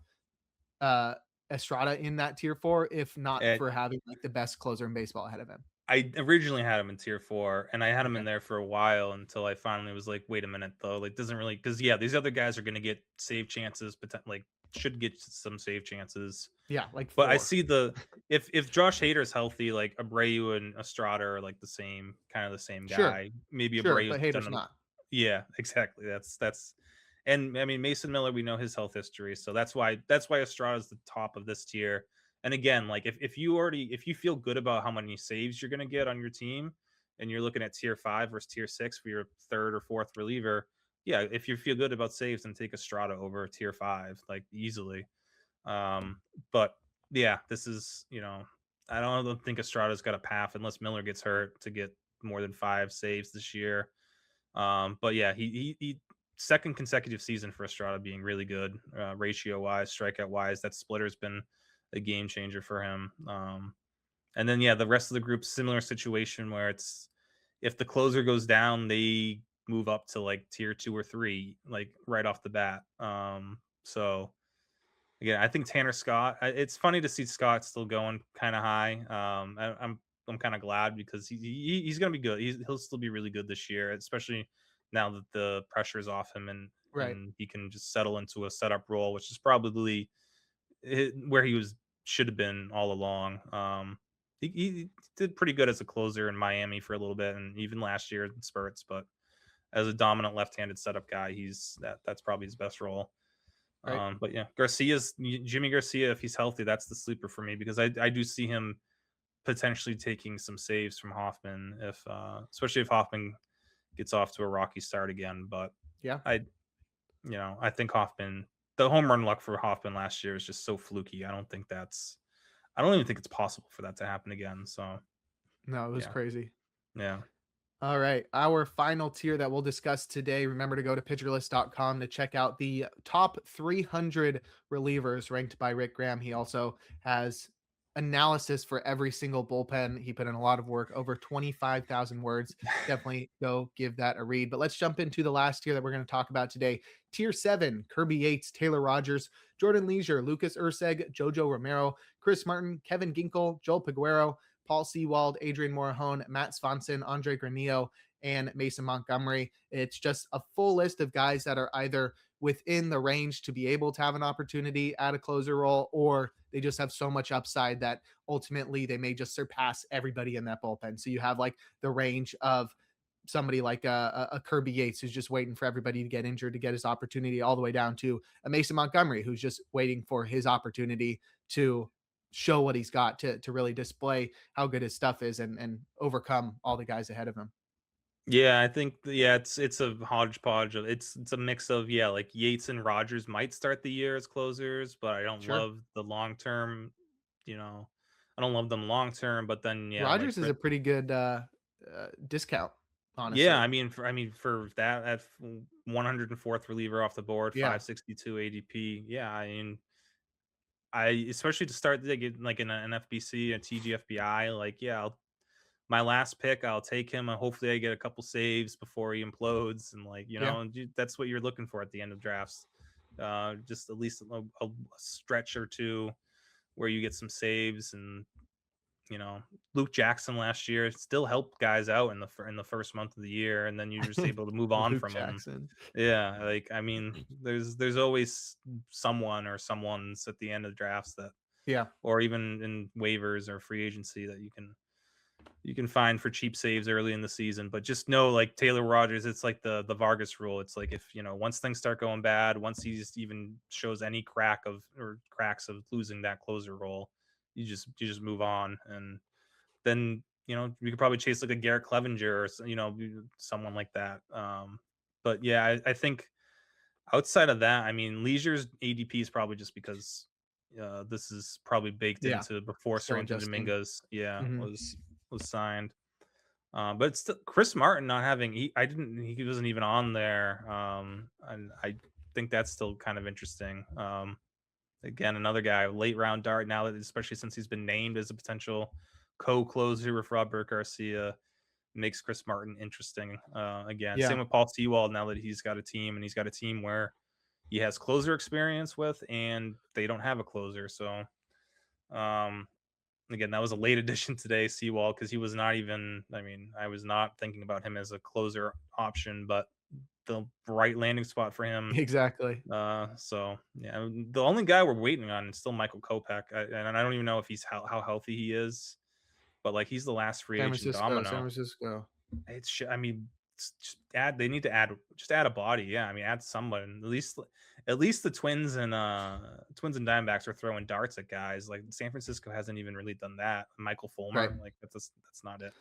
[SPEAKER 1] uh, Estrada in that tier 4 if not
[SPEAKER 2] And
[SPEAKER 1] for having like the best closer in baseball ahead of him.
[SPEAKER 2] I originally had him in tier 4, and I had him in
[SPEAKER 1] Okay.
[SPEAKER 2] there for a while until I finally was like, "Wait a minute, though. Like, doesn't really because yeah, these other guys are gonna get save chances, like should get some save chances."
[SPEAKER 1] Yeah, like
[SPEAKER 2] But I
[SPEAKER 1] 4.
[SPEAKER 2] see if Josh Hader's healthy, like Abreu and Estrada are like the same
[SPEAKER 1] Sure.
[SPEAKER 2] guy. Maybe
[SPEAKER 1] Sure,
[SPEAKER 2] Abreu's
[SPEAKER 1] but
[SPEAKER 2] done
[SPEAKER 1] Hader's
[SPEAKER 2] a
[SPEAKER 1] not.
[SPEAKER 2] yeah, exactly. And I mean, Mason Miller, we know his health history, so that's why Estrada's the top of this tier. And again, like if you feel good about how many saves you're gonna get on your team, and you're looking at tier 5 versus tier 6 for your third or fourth reliever, yeah, if you feel good about saves, then take Estrada over tier 5, like, easily. But yeah, this is, I don't think Estrada's got a path unless Miller gets hurt to get more than 5 saves this year. But yeah, he second consecutive season for Estrada being really good, ratio wise, strikeout wise. That splitter's been a game changer for him. And then yeah, the rest of the group, similar situation where it's if the closer goes down, they move up to like tier 2 or 3, like right off the bat. So again, I think Tanner Scott. It's funny to see Scott still going kind of high. I'm kind of glad because he's going to be good. He'll still be really good this year, especially now that the pressure is off him
[SPEAKER 1] Right.
[SPEAKER 2] and he can just settle into a setup role, which is probably where he was should have been all along. He did pretty good as a closer in Miami for a little bit, and even last year in spurts. But as a dominant left-handed setup guy, that's probably his best role.
[SPEAKER 1] Right.
[SPEAKER 2] But yeah, Jimmy Garcia, if he's healthy, that's the sleeper for me because I do see him potentially taking some saves from Hoffman if especially if Hoffman gets off to a rocky start again. But
[SPEAKER 1] Yeah.
[SPEAKER 2] I I think Hoffman the home run luck for Hoffman last year is just so fluky. I don't even think it's possible for that to happen again. So
[SPEAKER 1] No, it was
[SPEAKER 2] yeah.
[SPEAKER 1] crazy.
[SPEAKER 2] Yeah.
[SPEAKER 1] All right. Our final tier that we'll discuss today. Remember to go to pitcherlist.com to check out the top 300 relievers ranked by Rick Graham. He also has analysis for every single bullpen. He put in a lot of work, over 25,000 words. Definitely go give that a read. But let's jump into the last tier that we're going to talk about today. Tier 7, Kirby Yates, Taylor Rogers, Jordan Leisure, Lucas Urseg, Jojo Romero, Chris Martin, Kevin Ginkel, Joel Peguero, Paul Sewald, Adrian Morejon, Matt Swanson, Andre Granillo, and Mason Montgomery. It's just a full list of guys that are either within the range to be able to have an opportunity at a closer role, or they just have so much upside that ultimately they may just surpass everybody in that bullpen. So you have like the range of somebody like a Kirby Yates who's just waiting for everybody to get injured to get his opportunity, all the way down to a Mason Montgomery who's just waiting for his opportunity to show what he's got to really display how good his stuff is and overcome all the guys ahead of him.
[SPEAKER 2] Yeah, I think yeah, it's a hodgepodge of it's a mix of yeah, like Yates and Rogers might start the year as closers, but I don't
[SPEAKER 1] Sure.
[SPEAKER 2] love the long term, you know. I don't love them long term, but then yeah, like
[SPEAKER 1] Rogers is a pretty good discount,
[SPEAKER 2] yeah,
[SPEAKER 1] honestly.
[SPEAKER 2] I mean for that at 104th reliever off the board,
[SPEAKER 1] Yeah.
[SPEAKER 2] 562 ADP. Yeah, I mean I especially to start like in an FBC and TGFBI, like yeah, my last pick, I'll take him, and hopefully I get a couple saves before he implodes, and like
[SPEAKER 1] Yeah.
[SPEAKER 2] that's what you're looking for at the end of drafts. Just at least a stretch or two where you get some saves, and Luke Jackson last year still helped guys out in the first month of the year, and then you're just able to move on
[SPEAKER 1] Luke
[SPEAKER 2] from them.
[SPEAKER 1] Jackson.
[SPEAKER 2] Yeah, like I mean, there's always someone or someone's at the end of drafts that,
[SPEAKER 1] Yeah.
[SPEAKER 2] or even in waivers or free agency that you can find for cheap saves early in the season. But just know, like Taylor Rogers, it's like the Vargas rule. It's like if once things start going bad, once he just even shows any cracks of losing that closer role, you just move on, and then we could probably chase like a Garrett Clevenger or someone like that. But yeah, I think outside of that, I mean, Leisure's ADP is probably just because this is probably baked
[SPEAKER 1] Yeah.
[SPEAKER 2] into before
[SPEAKER 1] Still
[SPEAKER 2] Seranthony
[SPEAKER 1] adjusting.
[SPEAKER 2] Dominguez, yeah,
[SPEAKER 1] Hmm.
[SPEAKER 2] was signed. But still, Chris Martin not having he wasn't even on there. And I think that's still kind of interesting. Again, another guy, late round dart now that especially since he's been named as a potential co-closer with Robert Garcia makes Chris Martin interesting. Again, same
[SPEAKER 1] Yeah.
[SPEAKER 2] with Paul Sewald now that he's got a team and he's got a team where he has closer experience with, and they don't have a closer. So, um, again, that was a late addition today, Seawald, because he was not even. I mean, I was not thinking about him as a closer option, but the right landing spot for him.
[SPEAKER 1] Exactly.
[SPEAKER 2] So yeah, the only guy we're waiting on is still Michael Kopech, and I don't even know if he's how healthy he is, but like he's the last free
[SPEAKER 1] San
[SPEAKER 2] agent
[SPEAKER 1] Francisco. San
[SPEAKER 2] domino.
[SPEAKER 1] Francisco.
[SPEAKER 2] I mean, just add. They need to add a body. Yeah, I mean, add someone. At least the Twins and Diamondbacks are throwing darts at guys. Like San Francisco hasn't even really done that. Michael
[SPEAKER 1] Right.
[SPEAKER 2] Fulmer, like that's not it.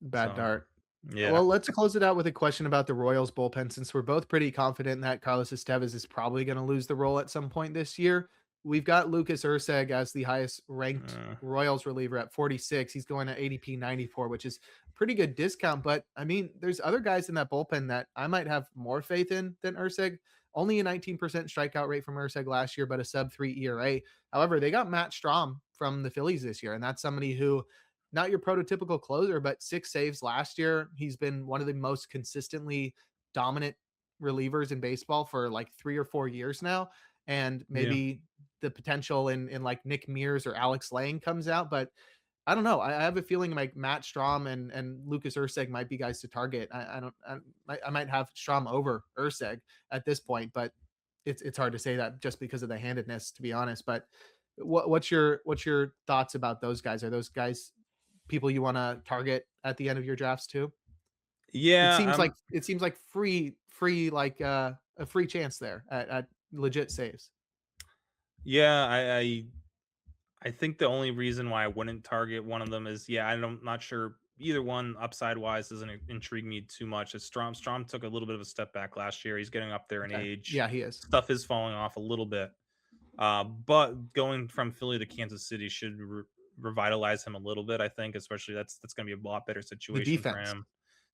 [SPEAKER 1] Bad
[SPEAKER 2] So,
[SPEAKER 1] dart.
[SPEAKER 2] yeah.
[SPEAKER 1] Well, let's close it out with a question about the Royals bullpen since we're both pretty confident that Carlos Estevez is probably going to lose the role at some point this year. We've got Lucas Urseg as the highest ranked
[SPEAKER 2] Mm,
[SPEAKER 1] Royals reliever at 46. He's going at ADP 94, which is pretty good discount. But I mean, there's other guys in that bullpen that I might have more faith in than Urseg. Only a 19% strikeout rate from Urseg last year, but a sub 3 ERA. However, they got Matt Strom from the Phillies this year, and that's somebody who not your prototypical closer, but 6 saves last year. He's been one of the most consistently dominant relievers in baseball for like 3 or 4 years now. And
[SPEAKER 2] yeah.
[SPEAKER 1] maybe the potential in like Nick Mears or Alex Lang comes out, but I don't know. I have a feeling like Matt Strom and Lucas Urseg might be guys to target. I don't. I might have Strom over Urseg at this point, but it's hard to say that just because of the handedness, to be honest. But what's your thoughts about those guys? Are those guys people you want to target at the end of your drafts too? It
[SPEAKER 2] Yeah,
[SPEAKER 1] seems like free like a free chance there at legit saves.
[SPEAKER 2] yeah, I think the only reason why I wouldn't target one of them is, yeah, I'm not sure either one upside wise doesn't intrigue me too much. As Strom took a little bit of a step back last year. He's getting up there in
[SPEAKER 1] Okay.
[SPEAKER 2] age.
[SPEAKER 1] Yeah, he is.
[SPEAKER 2] Stuff is falling off a little bit. But going from Philly to Kansas City should revitalize him a little bit. I think, especially that's going to be a lot better
[SPEAKER 1] The
[SPEAKER 2] situation for
[SPEAKER 1] defense.
[SPEAKER 2] him.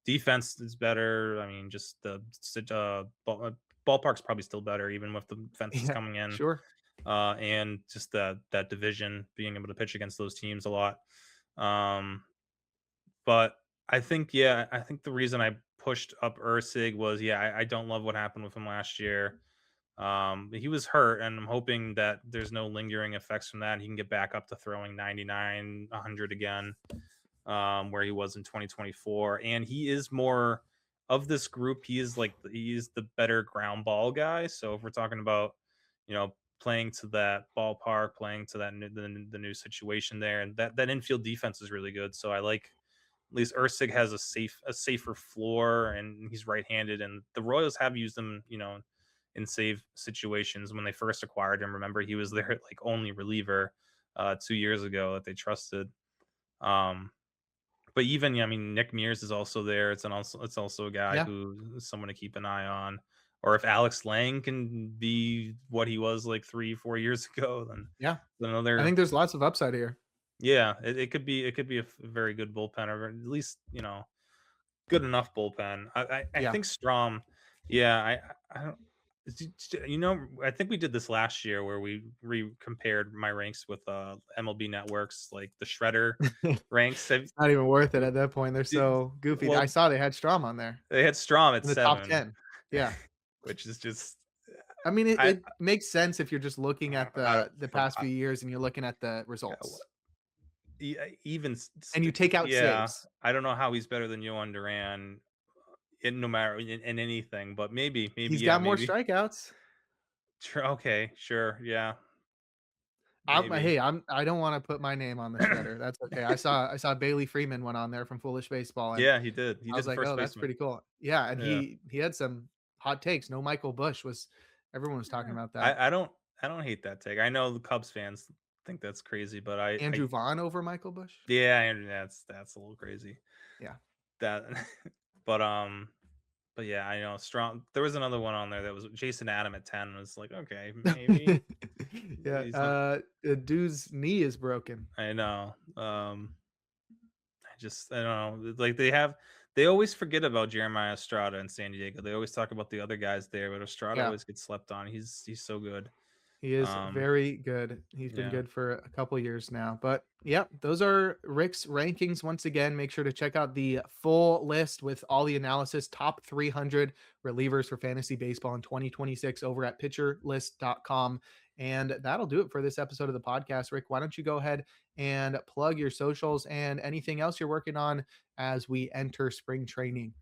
[SPEAKER 2] Defense is better. I mean, just the ballpark's probably still better, even with the fences
[SPEAKER 1] Yeah,
[SPEAKER 2] coming in,
[SPEAKER 1] sure.
[SPEAKER 2] and just that division being able to pitch against those teams a lot. Um, but I think, yeah, I think the reason I pushed up Ursig was, yeah, I don't love what happened with him last year. He was hurt, and I'm hoping that there's no lingering effects from that. And he can get back up to throwing 99, 100 again, where he was in 2024. And he is more of this group. He is the better ground ball guy. So if we're talking about, playing to that ballpark, playing to the new situation there, and that infield defense is really good. So I like at least Ursig has a safer floor, and he's right-handed. And the Royals have used him, in save situations when they first acquired him. Remember, he was their like only reliever 2 years ago that they trusted. Um, but even, yeah, I mean, Nick Mears is also there. It's also a guy
[SPEAKER 1] Yeah,
[SPEAKER 2] who is someone to keep an eye on. Or if Alex Lang can be what he was like 3, 4 years ago, then
[SPEAKER 1] yeah. I
[SPEAKER 2] another,
[SPEAKER 1] think there's lots of upside here.
[SPEAKER 2] yeah, it could be a very good bullpen, or at least good enough bullpen. I
[SPEAKER 1] Yeah.
[SPEAKER 2] think Strom, yeah, I don't. I think we did this last year where we compared my ranks with MLB Network's like the Shredder ranks.
[SPEAKER 1] It's not even worth it at that point. They're
[SPEAKER 2] Did,
[SPEAKER 1] so goofy. I
[SPEAKER 2] well,
[SPEAKER 1] saw they had Strom on there
[SPEAKER 2] they had Strom at
[SPEAKER 1] in the top
[SPEAKER 2] 7,
[SPEAKER 1] 10. Yeah.
[SPEAKER 2] which is just
[SPEAKER 1] I mean, it
[SPEAKER 2] I
[SPEAKER 1] it makes sense if you're just looking at
[SPEAKER 2] I don't
[SPEAKER 1] the
[SPEAKER 2] from
[SPEAKER 1] past few years and you're looking at the results,
[SPEAKER 2] even
[SPEAKER 1] and you take out
[SPEAKER 2] yeah.
[SPEAKER 1] saves.
[SPEAKER 2] I don't know how he's better than Yohan Duran in no matter in anything, but maybe
[SPEAKER 1] He's
[SPEAKER 2] yeah,
[SPEAKER 1] got more
[SPEAKER 2] maybe.
[SPEAKER 1] strikeouts.
[SPEAKER 2] Sure, okay, sure, yeah,
[SPEAKER 1] Hey,
[SPEAKER 2] maybe.
[SPEAKER 1] I don't wanna put my name on the shredder. That's okay. I saw Bailey Freeman went on there from Foolish Baseball, and
[SPEAKER 2] Yeah, he did. He
[SPEAKER 1] I
[SPEAKER 2] did
[SPEAKER 1] was
[SPEAKER 2] the
[SPEAKER 1] like,
[SPEAKER 2] first
[SPEAKER 1] "Oh, that's
[SPEAKER 2] baseman.
[SPEAKER 1] pretty cool." Yeah, and
[SPEAKER 2] Yeah.
[SPEAKER 1] he had some hot takes. No Michael Bush was everyone was talking
[SPEAKER 2] Yeah.
[SPEAKER 1] about that.
[SPEAKER 2] I don't hate that take. I know the Cubs fans think that's crazy, but I
[SPEAKER 1] Andrew Vaughn over Michael Bush?
[SPEAKER 2] yeah, and that's a little crazy.
[SPEAKER 1] Yeah.
[SPEAKER 2] That but but yeah, I know strong there was another one on there that was Jason Adam at 10 was like, okay, maybe
[SPEAKER 1] Yeah,
[SPEAKER 2] he's not.
[SPEAKER 1] the dude's knee is broken.
[SPEAKER 2] I know. I don't know. Like they always forget about Jeremiah Estrada in San Diego. They always talk about the other guys there, but Estrada
[SPEAKER 1] Yeah.
[SPEAKER 2] always gets slept on. He's so good.
[SPEAKER 1] He is
[SPEAKER 2] Um,
[SPEAKER 1] very good. He's been
[SPEAKER 2] yeah.
[SPEAKER 1] good for a couple years now. But yeah, those are Rick's rankings. Once again, make sure to check out the full list with all the analysis, top 300 relievers for fantasy baseball in 2026 over at pitcherlist.com. And that'll do it for this episode of the podcast. Rick, why don't you go ahead and plug your socials and anything else you're working on as we enter spring training?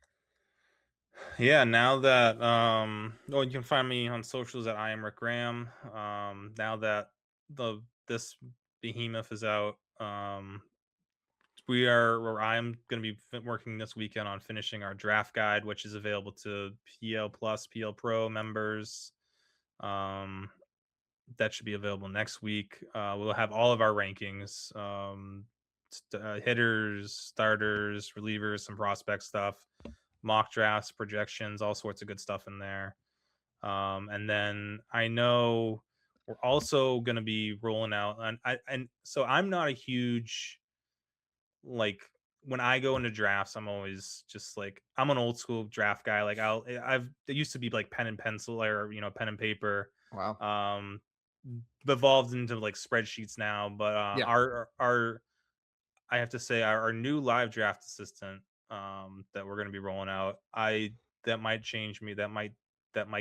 [SPEAKER 2] Yeah, now that well, you can find me on socials at I am Rick Graham. Now that the this behemoth is out, or I'm going to be working this weekend on finishing our draft guide, which is available to PL Plus, PL Pro members. Um, that should be available next week. We'll have all of our rankings. hitters, starters, relievers, some prospect stuff, mock drafts, projections, all sorts of good stuff in there. And then I know we're also going to be rolling out, and so I'm not a huge like when I go into drafts, I'm always just like I'm an old school draft guy. Like I've it used to be like pen and pencil or pen and paper.
[SPEAKER 1] Wow.
[SPEAKER 2] Um, evolved into like spreadsheets now, but
[SPEAKER 1] Yeah.
[SPEAKER 2] our I have to say our new live draft assistant that we're going to be rolling out, I that might change me. That might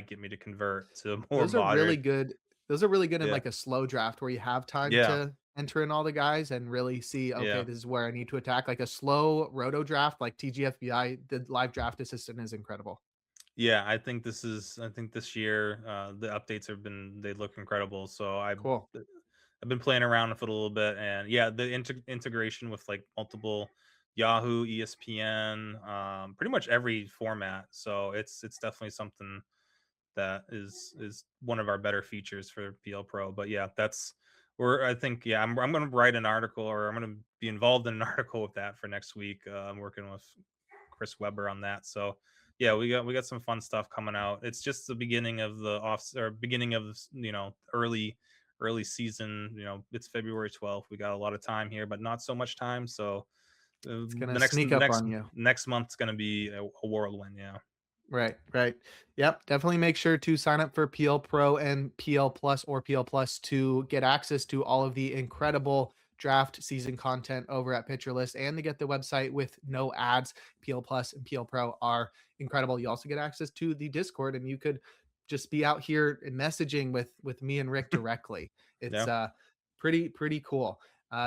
[SPEAKER 2] get me to convert to more
[SPEAKER 1] Those are really
[SPEAKER 2] modern.
[SPEAKER 1] good those are really good in,
[SPEAKER 2] Yeah,
[SPEAKER 1] like, a slow draft where you have time
[SPEAKER 2] yeah,
[SPEAKER 1] to enter in all the guys and really see, "Okay,
[SPEAKER 2] yeah.
[SPEAKER 1] this is where I need to attack." Like, a slow roto draft, like TGFBI, the live draft assistant is incredible.
[SPEAKER 2] Yeah, I think this year, the updates they look incredible. So
[SPEAKER 1] Cool.
[SPEAKER 2] I've been playing around with it a little bit, and yeah, the integration with like multiple Yahoo, ESPN, pretty much every format. So it's definitely something that is one of our better features for PL Pro. But yeah, that's where I think yeah, I'm going to write an article, or I'm going to be involved in an article with that for next week. I'm working with Chris Webber on that. So yeah, we got some fun stuff coming out. It's just the beginning of the off or beginning of early season. It's February 12th. We got a lot of time here, but not so much time. So
[SPEAKER 1] It's gonna
[SPEAKER 2] the next
[SPEAKER 1] sneak up
[SPEAKER 2] next
[SPEAKER 1] on you.
[SPEAKER 2] next month's going to be a whirlwind. Yeah.
[SPEAKER 1] Right, right. Yep, definitely make sure to sign up for PL Pro and PL Plus or PL Plus to get access to all of the incredible draft season content over at Pitcher List and to get the website with no ads. PL Plus and PL Pro are incredible. You also get access to the Discord and you could just be out here and messaging with me and Rick directly. It's
[SPEAKER 2] Yeah.
[SPEAKER 1] pretty cool.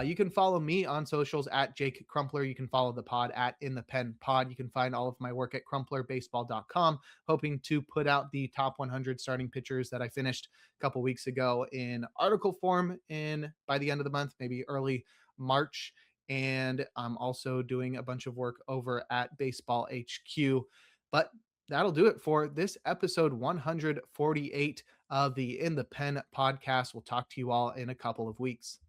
[SPEAKER 1] You can follow me on socials at Jake Crumpler. You can follow the pod at In the Pen Pod. You can find all of my work at crumplerbaseball.com, hoping to put out the top 100 starting pitchers that I finished a couple weeks ago in article form in by the end of the month, maybe early March. And I'm also doing a bunch of work over at Baseball HQ. But that'll do it for this episode 148 of the In the Pen podcast. We'll talk to you all in a couple of weeks.